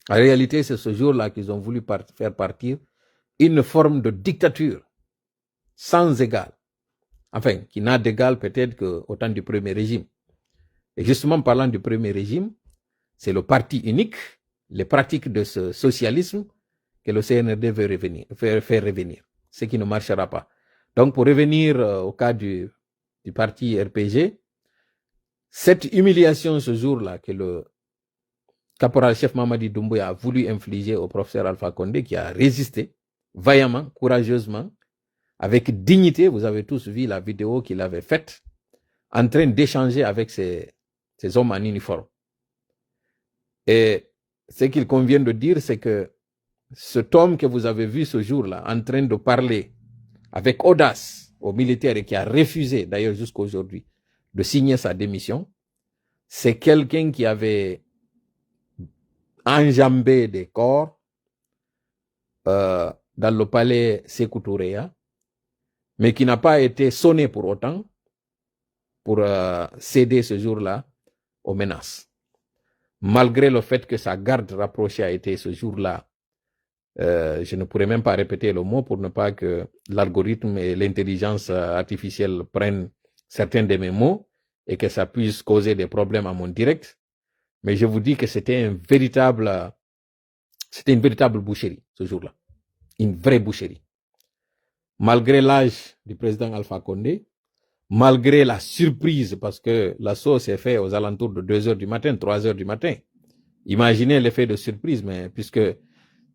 En réalité, c'est ce jour-là qu'ils ont voulu faire partir une forme de dictature sans égal. Enfin, qui n'a d'égal peut-être qu'au temps du premier régime. Et justement, parlant du premier régime, c'est le parti unique, les pratiques de ce socialisme que le CNRD veut faire revenir, ce qui ne marchera pas. Donc, pour revenir au cas du parti RPG, cette humiliation ce jour-là que le caporal-chef Mamadi Doumbouya a voulu infliger au professeur Alpha Condé, qui a résisté vaillamment, courageusement, avec dignité. Vous avez tous vu la vidéo qu'il avait faite, en train d'échanger avec ces hommes en uniforme. Et ce qu'il convient de dire, c'est que cet homme que vous avez vu ce jour-là, en train de parler avec audace aux militaires et qui a refusé, d'ailleurs jusqu'à aujourd'hui, de signer sa démission, c'est quelqu'un qui avait enjambé des corps dans le palais Sékou Touréa, mais qui n'a pas été sonné pour autant pour céder ce jour-là aux menaces. Malgré le fait que sa garde rapprochée a été ce jour-là, je ne pourrais même pas répéter le mot pour ne pas que l'algorithme et l'intelligence artificielle prennent certains de mes mots et que ça puisse causer des problèmes à mon direct. Mais je vous dis que c'était une véritable boucherie ce jour-là. Une vraie boucherie. Malgré l'âge du président Alpha Condé, malgré la surprise, parce que l'assaut s'est fait aux alentours de 2h du matin, 3h du matin. Imaginez l'effet de surprise, mais puisque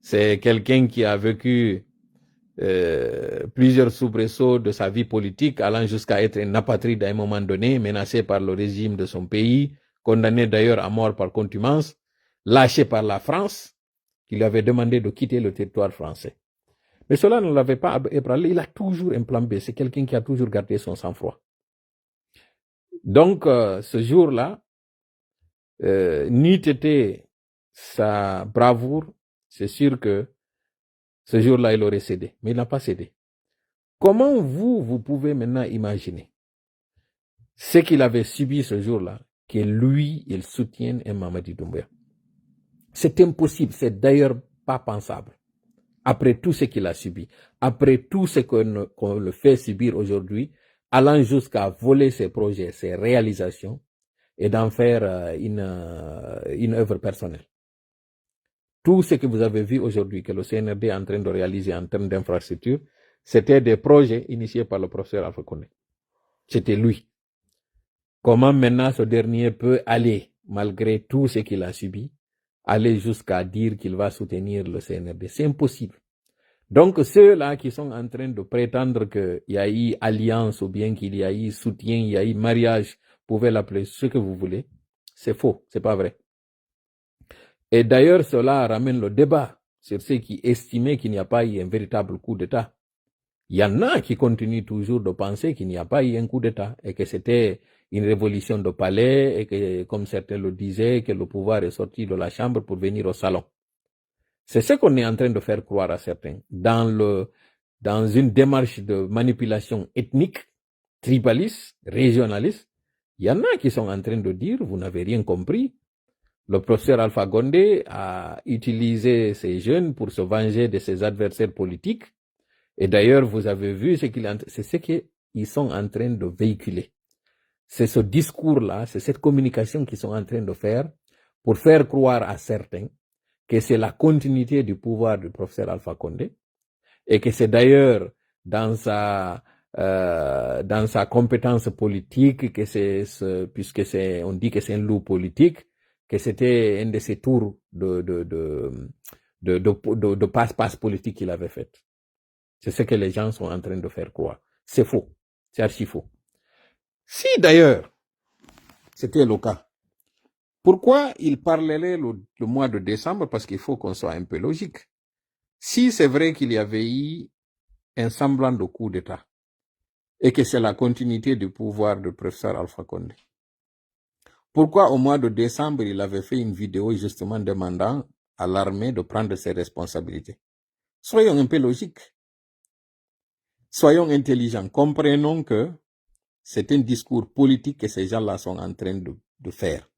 c'est quelqu'un qui a vécu plusieurs soubresauts de sa vie politique, allant jusqu'à être un apatride à un moment donné, menacé par le régime de son pays, condamné d'ailleurs à mort par contumace, lâché par la France, qui lui avait demandé de quitter le territoire français. Mais cela ne l'avait pas ébranlé, il a toujours un plan B, c'est quelqu'un qui a toujours gardé son sang-froid. Donc, ce jour-là, n'eût été sa bravoure, c'est sûr que ce jour-là, il aurait cédé. Mais il n'a pas cédé. Comment vous pouvez maintenant imaginer ce qu'il avait subi ce jour-là, que lui, il soutienne un Mamadi Doumbouya? C'est impossible, c'est d'ailleurs pas pensable. Après tout ce qu'il a subi, après tout ce qu'on le fait subir aujourd'hui, allant jusqu'à voler ses projets, ses réalisations, et d'en faire une œuvre personnelle. Tout ce que vous avez vu aujourd'hui que le CNRD est en train de réaliser en termes d'infrastructure, c'était des projets initiés par le professeur Alpha Condé. C'était lui. Comment maintenant ce dernier peut aller, malgré tout ce qu'il a subi, aller jusqu'à dire qu'il va soutenir le CNRD? C'est impossible. Donc ceux-là qui sont en train de prétendre qu'il y a eu alliance ou bien qu'il y a eu soutien, il y a eu mariage, vous pouvez l'appeler ce que vous voulez, c'est faux, c'est pas vrai. Et d'ailleurs, cela ramène le débat sur ceux qui estimaient qu'il n'y a pas eu un véritable coup d'État. Il y en a qui continuent toujours de penser qu'il n'y a pas eu un coup d'État et que c'était une révolution de palais et que, comme certains le disaient, que le pouvoir est sorti de la chambre pour venir au salon. C'est ce qu'on est en train de faire croire à certains. Dans une démarche de manipulation ethnique, tribaliste, régionaliste, il y en a qui sont en train de dire, vous n'avez rien compris. Le professeur Alpha Condé a utilisé ces jeunes pour se venger de ses adversaires politiques. Et d'ailleurs, vous avez vu c'est ce qu'ils sont en train de véhiculer. C'est ce discours-là, c'est cette communication qu'ils sont en train de faire pour faire croire à certains que c'est la continuité du pouvoir du professeur Alpha Condé et que c'est d'ailleurs dans sa compétence politique que puisque on dit que c'est un loup politique, que c'était un de ces tours de passe-passe politique qu'il avait fait. C'est ce que les gens sont en train de faire croire. C'est faux. C'est archi faux. Si d'ailleurs c'était le cas, pourquoi il parlerait le mois de décembre? Parce qu'il faut qu'on soit un peu logique. Si c'est vrai qu'il y avait eu un semblant de coup d'État et que c'est la continuité du pouvoir du professeur Alpha Condé, pourquoi au mois de décembre il avait fait une vidéo justement demandant à l'armée de prendre ses responsabilités? Soyons un peu logiques. Soyons intelligents. Comprenons que c'est un discours politique que ces gens-là sont en train de faire.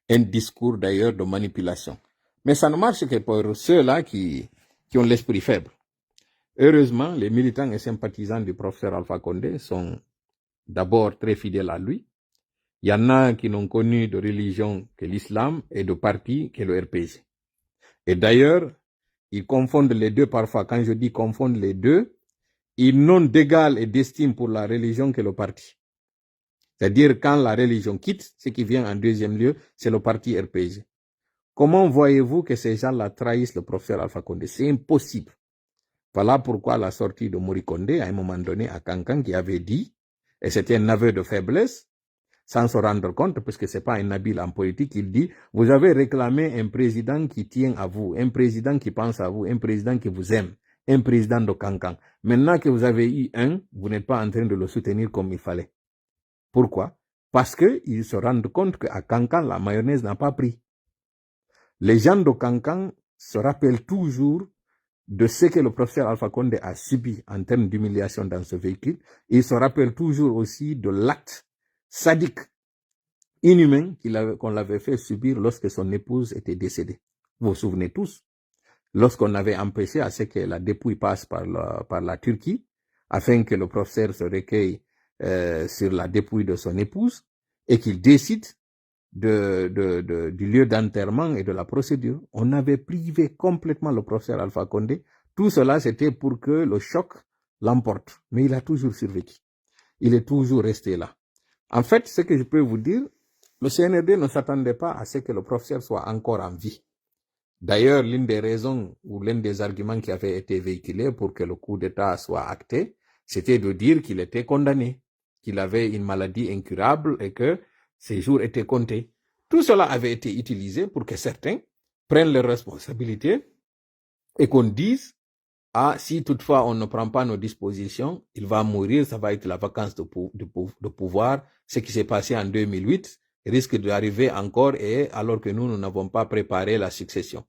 Un discours d'ailleurs de manipulation. Mais ça ne marche que pour ceux-là qui ont l'esprit faible. Heureusement, les militants et sympathisants du professeur Alpha Condé sont d'abord très fidèles à lui. Il y en a qui n'ont connu de religion que l'islam et de parti que le RPG. Et d'ailleurs, ils confondent les deux parfois. Quand je dis confondent les deux, ils n'ont d'égal et d'estime pour la religion que le parti. C'est-à-dire quand la religion quitte, ce qui vient en deuxième lieu, c'est le parti RPG. Comment voyez-vous que ces gens-là trahissent le professeur Alpha Condé? C'est impossible. Voilà pourquoi la sortie de Mori Condé à un moment donné à Kankan qui avait dit, et c'était un aveu de faiblesse, sans se rendre compte, parce que c'est pas un habile en politique, il dit, vous avez réclamé un président qui tient à vous, un président qui pense à vous, un président qui vous aime, un président de Kankan. Maintenant que vous avez eu un, vous n'êtes pas en train de le soutenir comme il fallait. Pourquoi? Parce qu'ils se rendent compte qu'à Kankan, la mayonnaise n'a pas pris. Les gens de Kankan se rappellent toujours de ce que le professeur Alpha Condé a subi en termes d'humiliation dans ce véhicule. Ils se rappellent toujours aussi de l'acte sadique, inhumain qu'on l'avait fait subir lorsque son épouse était décédée. Vous vous souvenez tous? Lorsqu'on avait empêché à ce que la dépouille passe par la Turquie, afin que le professeur se recueille sur la dépouille de son épouse et qu'il décide du lieu d'enterrement et de la procédure. On avait privé complètement le professeur Alpha Condé. Tout cela, c'était pour que le choc l'emporte. Mais il a toujours survécu. Il est toujours resté là. En fait, ce que je peux vous dire, le CNRD ne s'attendait pas à ce que le professeur soit encore en vie. D'ailleurs, l'une des raisons ou l'un des arguments qui avait été véhiculé pour que le coup d'État soit acté, c'était de dire qu'il était condamné, qu'il avait une maladie incurable et que ses jours étaient comptés. Tout cela avait été utilisé pour que certains prennent leurs responsabilités et qu'on dise, si toutefois on ne prend pas nos dispositions, il va mourir, ça va être la vacance de pouvoir, ce qui s'est passé en 2008 risque d'arriver encore, et alors que nous n'avons pas préparé la succession.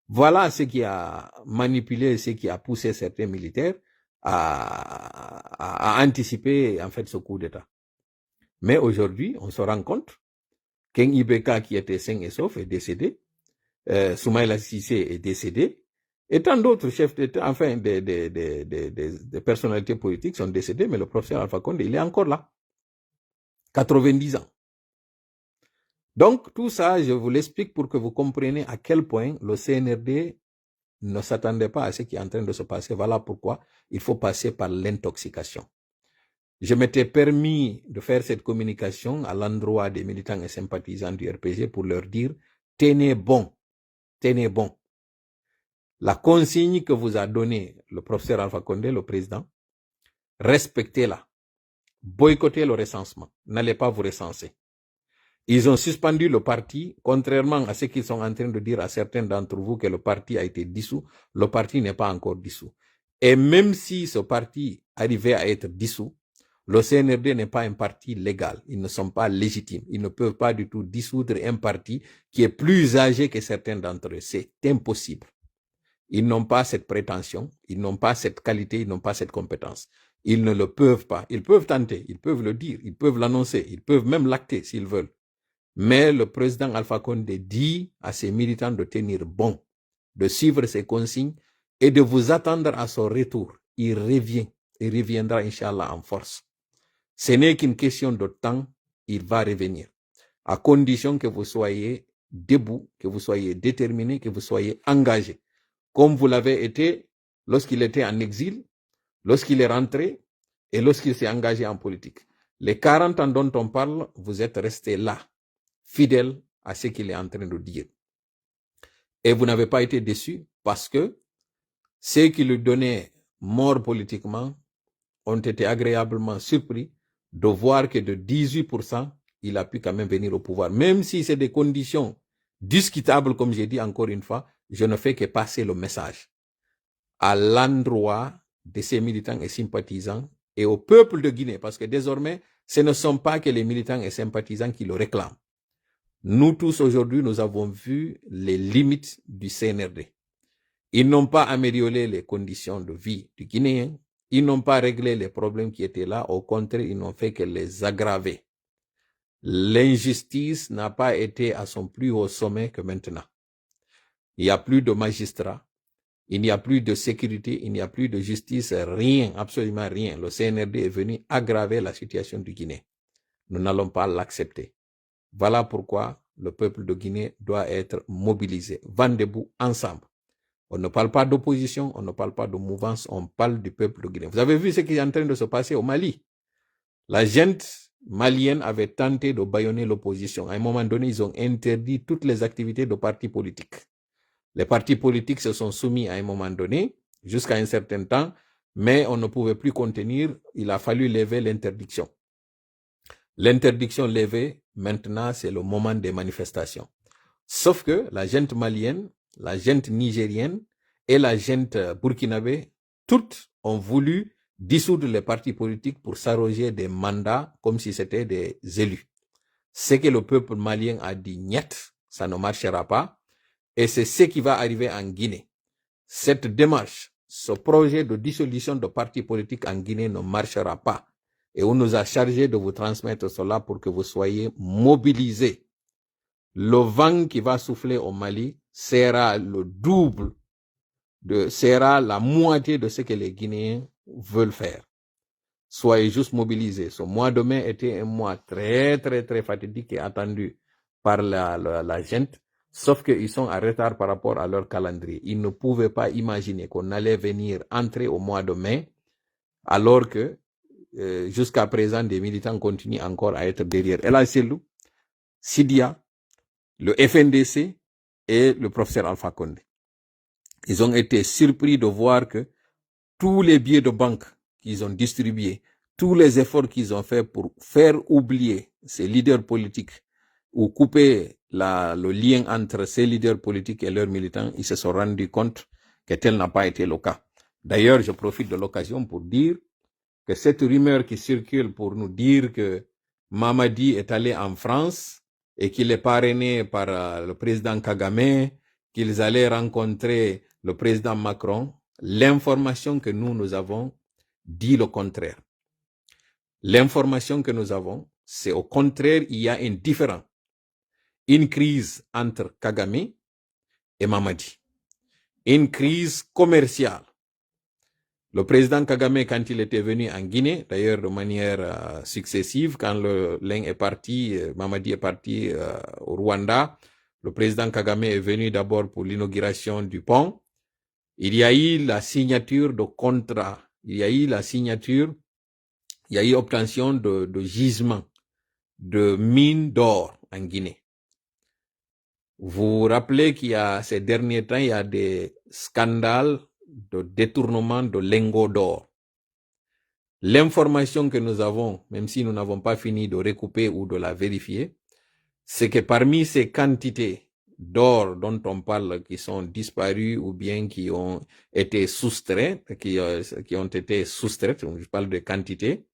Voilà ce qui a manipulé, ce qui a poussé certains militaires à anticiper en fait ce coup d'État. Mais aujourd'hui, on se rend compte qu'un Ibeka qui était sain et sauf est décédé, Soumaïla Cissé est décédé, et tant d'autres chefs d'État, enfin des personnalités politiques sont décédés, mais le professeur Alpha Condé, il est encore là. 90 ans. Donc, tout ça, je vous l'explique pour que vous compreniez à quel point le CNRD ne s'attendait pas à ce qui est en train de se passer. Voilà pourquoi il faut passer par l'intoxication. Je m'étais permis de faire cette communication à l'endroit des militants et sympathisants du RPG pour leur dire, tenez bon, tenez bon. La consigne que vous a donnée le professeur Alpha Condé, le président, respectez-la. Boycottez le recensement. N'allez pas vous recenser. Ils ont suspendu le parti, contrairement à ce qu'ils sont en train de dire à certains d'entre vous que le parti a été dissous. Le parti n'est pas encore dissous. Et même si ce parti arrivait à être dissous, le CNRD n'est pas un parti légal. Ils ne sont pas légitimes. Ils ne peuvent pas du tout dissoudre un parti qui est plus âgé que certains d'entre eux. C'est impossible. Ils n'ont pas cette prétention, ils n'ont pas cette qualité, ils n'ont pas cette compétence. Ils ne le peuvent pas. Ils peuvent tenter, ils peuvent le dire, ils peuvent l'annoncer, ils peuvent même l'acter s'ils veulent. Mais le président Alpha Condé dit à ses militants de tenir bon, de suivre ses consignes et de vous attendre à son retour. Il reviendra, Inch'Allah, en force. Ce n'est qu'une question de temps, il va revenir. À condition que vous soyez debout, que vous soyez déterminé, que vous soyez engagé. Comme vous l'avez été lorsqu'il était en exil, lorsqu'il est rentré et lorsqu'il s'est engagé en politique. Les 40 ans dont on parle, vous êtes resté là, fidèle à ce qu'il est en train de dire. Et vous n'avez pas été déçu parce que ceux qui lui donnaient mort politiquement ont été agréablement surpris de voir que de 18%, il a pu quand même venir au pouvoir. Même si c'est des conditions discutables, comme j'ai dit encore une fois, je ne fais que passer le message à l'endroit de ces militants et sympathisants et au peuple de Guinée, parce que désormais, ce ne sont pas que les militants et sympathisants qui le réclament. Nous tous aujourd'hui, nous avons vu les limites du CNRD. Ils n'ont pas amélioré les conditions de vie du Guinéen, ils n'ont pas réglé les problèmes qui étaient là, au contraire, ils n'ont fait que les aggraver. L'injustice n'a pas été à son plus haut sommet que maintenant. Il n'y a plus de magistrats, il n'y a plus de sécurité, il n'y a plus de justice, rien, absolument rien. Le CNRD est venu aggraver la situation du Guinée. Nous n'allons pas l'accepter. Voilà pourquoi le peuple de Guinée doit être mobilisé. Vent debout, ensemble. On ne parle pas d'opposition, on ne parle pas de mouvance, on parle du peuple de Guinée. Vous avez vu ce qui est en train de se passer au Mali. La junte malienne avait tenté de bâillonner l'opposition. À un moment donné, ils ont interdit toutes les activités de partis politiques. Les partis politiques se sont soumis à un moment donné, jusqu'à un certain temps, mais on ne pouvait plus contenir, il a fallu lever l'interdiction. L'interdiction levée, maintenant, c'est le moment des manifestations. Sauf que la junte malienne, la junte nigérienne et la junte burkinabé, toutes ont voulu dissoudre les partis politiques pour s'arroger des mandats comme si c'était des élus. Ce que le peuple malien a dit, niet, ça ne marchera pas. Et c'est ce qui va arriver en Guinée. Cette démarche, ce projet de dissolution de partis politiques en Guinée ne marchera pas. Et on nous a chargé de vous transmettre cela pour que vous soyez mobilisés. Le vent qui va souffler au Mali sera le double, sera la moitié de ce que les Guinéens veulent faire. Soyez juste mobilisés. Ce mois de mai était un mois très, très, très fatidique et attendu par la junte. Sauf qu'ils sont en retard par rapport à leur calendrier. Ils ne pouvaient pas imaginer qu'on allait venir entrer au mois de mai, alors que jusqu'à présent, des militants continuent encore à être derrière El Selou, Sidia, le FNDC et le professeur Alpha Condé. Ils ont été surpris de voir que tous les billets de banque qu'ils ont distribués, tous les efforts qu'ils ont fait pour faire oublier ces leaders politiques ou couper le lien entre ces leaders politiques et leurs militants, ils se sont rendus compte que tel n'a pas été le cas. D'ailleurs, je profite de l'occasion pour dire que cette rumeur qui circule pour nous dire que Mamadi est allé en France et qu'il est parrainé par le président Kagame, qu'ils allaient rencontrer le président Macron. L'information que nous avons dit le contraire. L'information que nous avons, c'est au contraire, il y a un différent. Une crise entre Kagame et Mamadi. Une crise commerciale. Le président Kagame, quand il était venu en Guinée, d'ailleurs de manière successive, quand l'un est parti, Mamadi est parti au Rwanda, le président Kagame est venu d'abord pour l'inauguration du pont. Il y a eu la signature de contrats, il y a eu obtention de gisements, de mines d'or en Guinée. Vous vous rappelez qu'il y a ces derniers temps, il y a des scandales de détournement de lingots d'or. L'information que nous avons, même si nous n'avons pas fini de recouper ou de la vérifier, c'est que parmi ces quantités d'or dont on parle qui sont disparues ou bien qui ont été soustraites, qui ont été soustraites, je parle de quantités,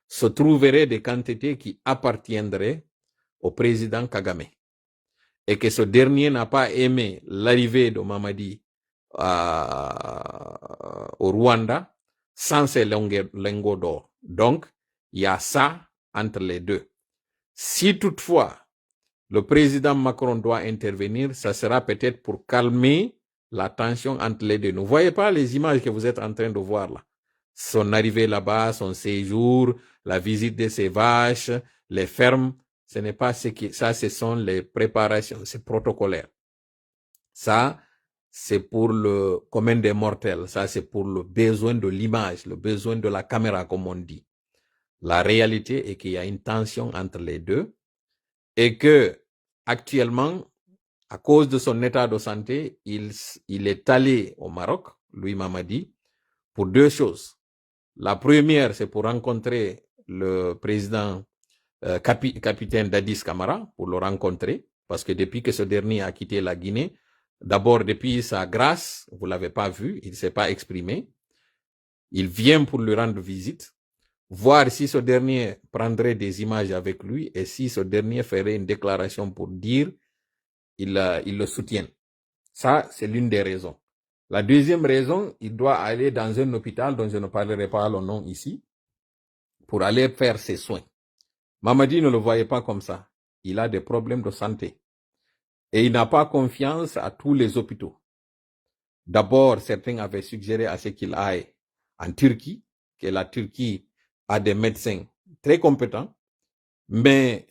se trouveraient des quantités qui appartiendraient au président Kagame. Et que ce dernier n'a pas aimé l'arrivée de Mamadi au Rwanda sans ces lingots d'or. Donc, il y a ça entre les deux. Si toutefois le président Macron doit intervenir, ça sera peut-être pour calmer la tension entre les deux. Ne voyez pas les images que vous êtes en train de voir là. Son arrivée là-bas, son séjour, la visite de ses vaches, les fermes, ce n'est pas ça, ce sont les préparations, c'est protocolaire. Ça, c'est pour le commun des mortels. Ça, c'est pour le besoin de l'image, le besoin de la caméra, comme on dit. La réalité est qu'il y a une tension entre les deux et que, actuellement, à cause de son état de santé, il est allé au Maroc, lui Mamadi, pour deux choses. La première, c'est pour rencontrer le président capitaine Dadis Camara, pour le rencontrer, parce que depuis que ce dernier a quitté la Guinée, d'abord depuis sa grâce, vous l'avez pas vu, il s'est pas exprimé, il vient pour lui rendre visite, voir si ce dernier prendrait des images avec lui et si ce dernier ferait une déclaration pour dire il le soutient. Ça, c'est l'une des raisons. La deuxième raison, il doit aller dans un hôpital dont je ne parlerai pas le nom ici, pour aller faire ses soins. Mamadi ne le voyait pas comme ça. Il a des problèmes de santé. Et il n'a pas confiance à tous les hôpitaux. D'abord, certains avaient suggéré à ce qu'il aille en Turquie, que la Turquie a des médecins très compétents, mais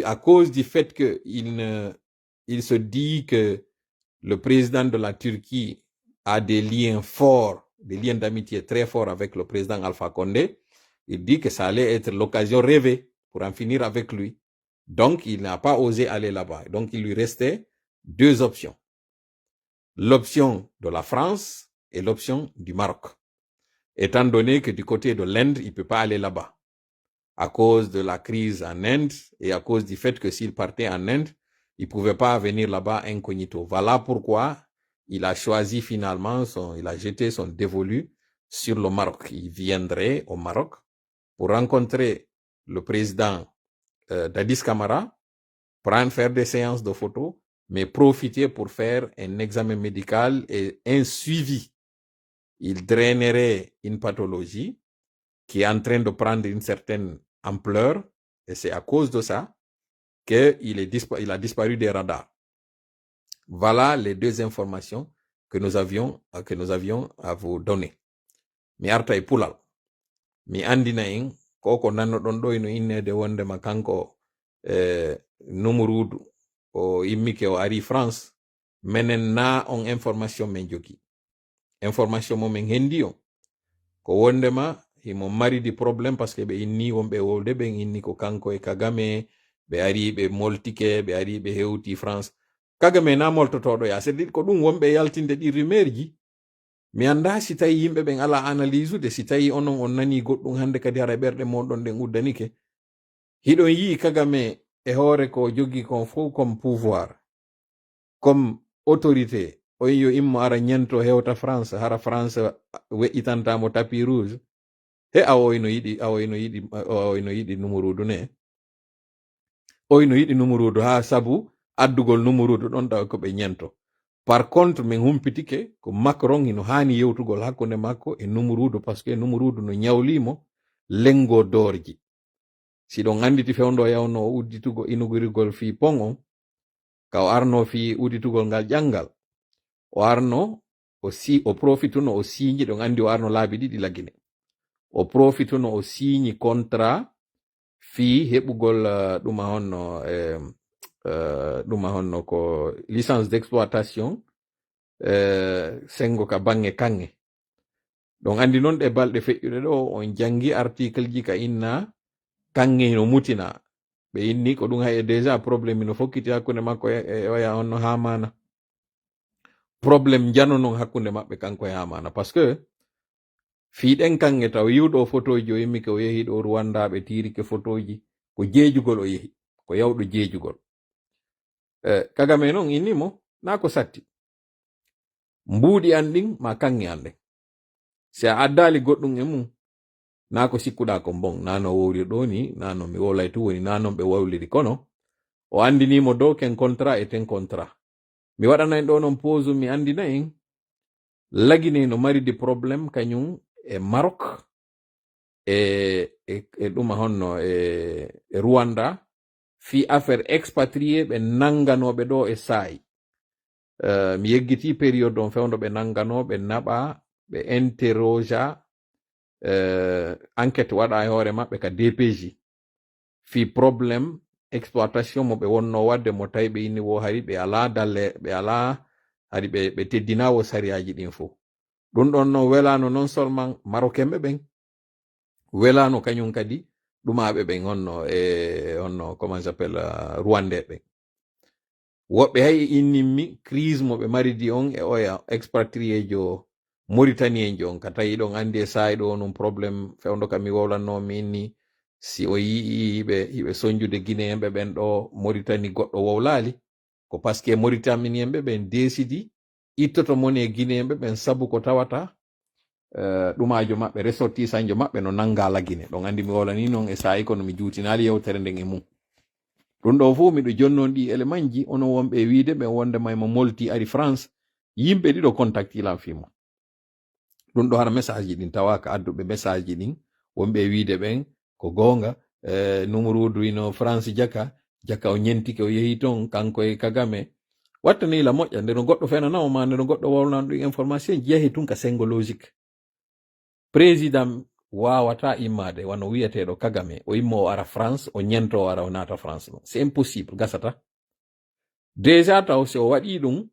à cause du fait qu'il se dit que le président de la Turquie a des liens forts, des liens d'amitié très forts avec le président Alpha Condé, il dit que ça allait être l'occasion rêvée pour en finir avec lui. Donc, il n'a pas osé aller là-bas. Donc, il lui restait deux options. L'option de la France et l'option du Maroc. Étant donné que du côté de l'Inde, il ne peut pas aller là-bas. À cause de la crise en Inde et à cause du fait que s'il partait en Inde, il ne pouvait pas venir là-bas incognito. Voilà pourquoi il a choisi finalement, il a jeté son dévolu sur le Maroc. Il viendrait au Maroc pour rencontrer le président Dadis Camara, faire des séances de photos, mais profiter pour faire un examen médical et un suivi. Il drainerait une pathologie qui est en train de prendre une certaine ampleur, et c'est à cause de ça qu'il a disparu des radars. Voilà les deux informations que nous avions à vous donner. Mi arta e pulal. Mi andina en koko nannoɗon ɗo ino innede wondema kanko numurudu o immike o ari France, menen na on information men jogi. Information momin hendi on ko wondema himo mari di problème parce que ɓe inni wonɓe wolde ɓe inni ko kanko e Kagame ɓe ari ɓe moltike ɓe ari ɓe hewti France. Kagame na moltotoɗo ya c'est ko ɗum wonɓe yaltinde ɗi rumeur ji. Mi anda si tawi yimɓe ɓen ala analyse ude, si tawi onon on nani goɗɗum hande kadi hara ɓerɗe moɗon ɗen uddanike. Hiɗon yi Kagame e hoore ko jogi kon fof comme pouvoir, comme autorité, o yo immo ara ñento hewta France, hara France weƴƴitantamo tapis rouge. He awoyno yiɗi numurudu ne. oyno yiɗi numurudu ha sabu addugol numurudu ɗon tawa ko ɓe ñento. Par contre min humpitike ko Macron hino hani yewtugol hakkunde makko e numurudu parce que numurudu no ñawlimo lengo dorji. Siɗon anditi fewndo yawno o udditugo inugurigol fi pongo ka o arno fi udditugol ngal ƴangal o arno o profituno o siñi ɗon andi o arno laabi ɗiɗi lagine o profituno o siñi contrat fi heɓugol ɗuma honno ko licence d'exploitation sengo ka bange kange ɗon andi noon ɗe balɗe feƴƴuɗe ɗo on jangi article ji ka inna kange no mutina ɓe inni ko ɗum hay déjà probléme no fokkiti hakkunde makko e oya on no hamana probléme jano non hakkunde maɓɓe kanko e hamana par ce que fiiɗen kange taw yiwɗo photoji o yimmi ke o yehi ɗo Rwanda ɓe tirike photoji ko jeejugol o yehi ko yawɗo jeejugol Kagame noon innimo na ko satti mbuuɗi an ɗin ma kange an ɗen si a addali goɗɗum e mum na ko sikkuɗa ko bon nano wowri ɗo ni nano mi wolay tu woni nanon ɓe wawliri kono o andinimo dow ken contrat e ten contrat mi waɗanayi ɗo noon pose mi andina en lagine no maridi probléme kañum e Maroc e ɗuma honno e Rwanda fi affaire expatrié ɓe nanganoɓe ɗo e saayi mi yeggiti période on fewndo ɓe nangano ɓe naɓa ɓe interroga enquête waɗa e hoore maɓɓe ka DPJ fi probléme exploitation mo ɓe wonno wadde mo tawi ɓe inni wo hari ɓe ala dalle ɓe ala hari ɓe teddinawo sariyaji ɗin fo ɗum ɗon no welano non seulement marocain ɓe ɓen welano kañum kadi ɗumaɓe ɓen honno comment s'appelle rwandais ɓen woɓɓe hay innimmi crise mo ɓe maridi on e oya expatrié jo Mauritanie jo on ka tawi ɗon andi e saayi ɗo num probléme fewndo kam mi wowlannomi inni si o yii hiɓe soñjude guinéen ɓe ɓen ɗo Mauritanie goɗɗo wowlaali ko par ce que Mauritanien ɓe ɓen décidi ittoto moni e guinéen ɓe ɓen sabu ko tawata ɗumajo maɓɓe ressortisanjo maɓɓe no nanga lagine ɗon andi mi wowlani noon e saayi kono mi juutinali yewtere nden e mum ɗum ɗo fuu miɗo jonnon ɗi élément ji ono wonɓe wiide ɓen wondema mo molti ari France yimɓe ɗiɗo contactilan fimo ɗum ɗo hara message ji ɗin tawaka adduɓe message ji ɗin wonɓe wiide ɓen ko gonga numurudu ino France jaka o ñentike o yehi ton kanko e Kagame wattanila moƴƴa nde no goɗɗo fenanamo ma nde no goɗɗo wownan ɗum information ji yehi tun ka sengo logique président wawata immade wano wiyeteɗo Kagame o immo o ara France o ñento o ara o nata France non c'est impossible gasata déjà taw si o waɗi ɗum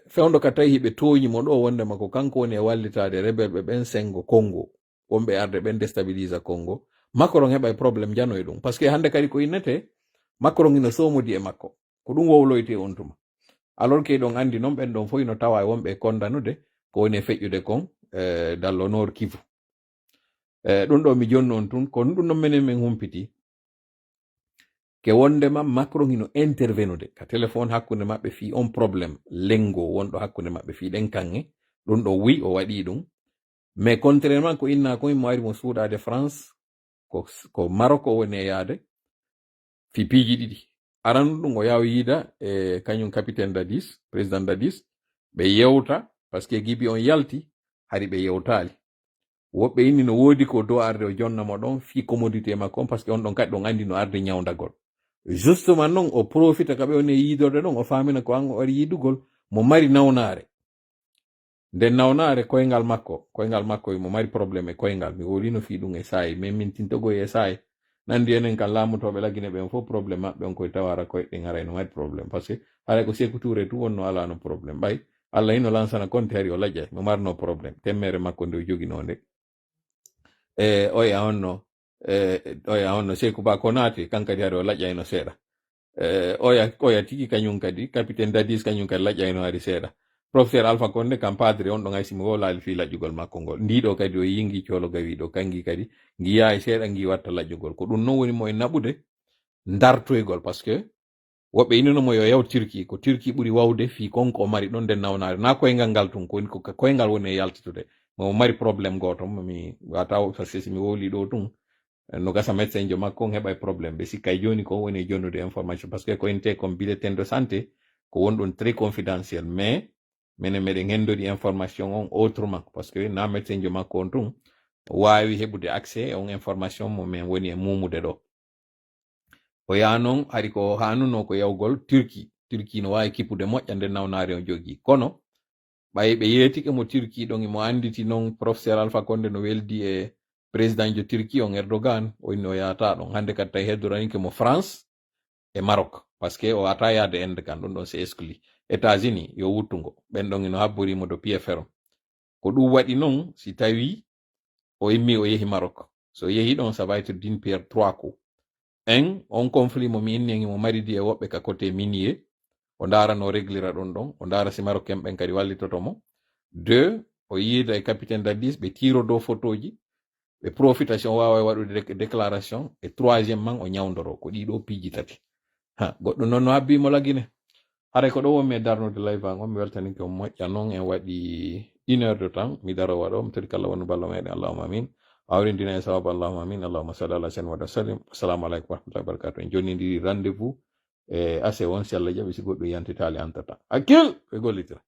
fewndo ka tawi hiɓe toñimo ɗo wondema ko kanko woni e wallitade rebelɓe ɓen sengo Congo wonɓe arde ɓen déstabilisa Congo Macron heɓa e probléme jano e ɗum par ce que hande kadi ko innete Macron ino somodi e makko ko ɗum wowloyte on tuma alors que ɗon andi noon ɓen ɗon fof ino tawa e wonɓe kondanude ko woni e feƴƴude kon dans le nord Kivu ɗum ɗo mi jonni on tun kono ɗum ɗon menen min humpiti ke wondema Macron hino intervenude ka téléphone hakkunde maɓɓe fi on probléme lengo wonɗo hakkunde maɓɓe fi ɗen kange ɗum ɗo wi o waɗi ɗum mais contrairement ko inna ko mo ari mo suuɗade France ko Maroc o woni e yaade fi piiji ɗiɗi aran ɗum o yaw yiida e kañum capitaine Dadis président Dadis ɓe yewta par ce que gibi on yalti hari ɓe yewtali woɓɓe inni no woodi ko dow arde o jonnamo ɗon fi commodité makko on par ce que on ɗon kadi ɗon andi no arde ñawdagol justement noon o profita ka ɓe woni e yiidorde ɗon o famina ko an o ari yiidugol mo mari nawnare nden nawnare koyngal makko mo mari probléme e koyngal mi wolino fi ɗum e saayi min min tintogoy e saayi nandi enen kan laamutoɓe lagine ɓen fof probléme maɓɓe on koye tawara koyɗen haray no mari probléme par ce que haray ko Sékou Touré tu wonno ala no probléme ɓay Allah hino lansana konte hari o lajjay mo marno probléme temmere makko nde o joginonde oya honno Sékou Ba ko naati kankadi hari o laƴƴayno seeɗa oya tigi kañum kadi capitaine Dadis kañum kadi laƴƴayno hari seeɗa professeur Alpha Condé kam padre on ɗon haysi mi wolali fi laƴƴugol makko ngol ndiɗo kadi o yingi colo gawiɗo kangi kadi giya e seeɗa gi watta laƴƴugol ko ɗum non woni mo e naɓude dartoygol par ce que woɓɓe ininomo yo yaw Turquie ko Turquie ɓuri wawde fi konko o mari ɗon nden nawnare na koyngal ngal tun ko woni ko koyngal woni e yaltitude mo mari probléme goto mi wata parce que si mi wowli ɗo tun no gasa médecin jo makko on heɓa probléme ɓe sikka joni ko woni jonnude information parce que ko inte comme bulletin de santé ko wonɗon très confidentiel mais minen meɗen hendodi information on autrement parce que na médecin jo makko on tun wawi heɓude accès e on information mo min woni e mumude ɗo o yaha noon hari ko hanuno ko yawgol turki no wawi kippude moƴƴa nden nawnare o jogui kono ɓay ɓe yeetike mo turki ɗon imo anditi noon professeur alpha conde no weldi e président jo turki on erdogan o inni o yahata ɗon hande kadi tawi heddoranike mo france e maroc parce que o ata yaade ende kan ɗum ɗon c'est exclu états-unis yo wuttugo ɓen ɗon ino habborimo do pied ferme ko ɗum waɗi noon si tawi o immi o yehi maroc so yehi ɗon ça va être d'une pierre trois coups on conflit mo mi inni mo maridi e woɓɓe ka côté minier o ndara no réglira ɗon o ndara si marocain ɓen kadi wallitotomo 2 o yiida e capitaine d'Addis ɓe tiro dow photo ji ɓe profitation wawa waɗude déclaration e 3e man o ñawdoro ko ɗiɗo piiji tati goɗɗo noon no habbimo lagine haray ko ɗo wonmi e darnude live an on mi weltanike o moƴƴa noon en waɗi 1 heure de temps mi daro waɗo mi todi kala wonu ballo meɗen allahuma amin awrindina e sawabu allahuma amin allahuma salli ala sen waɗa salim assalamu aleykum warahmatullahi wabarakatu en jonnidiri rendez vous e ase won si allah jaɓi si goɗɗum yantitali antata hakkil ɓe gollitira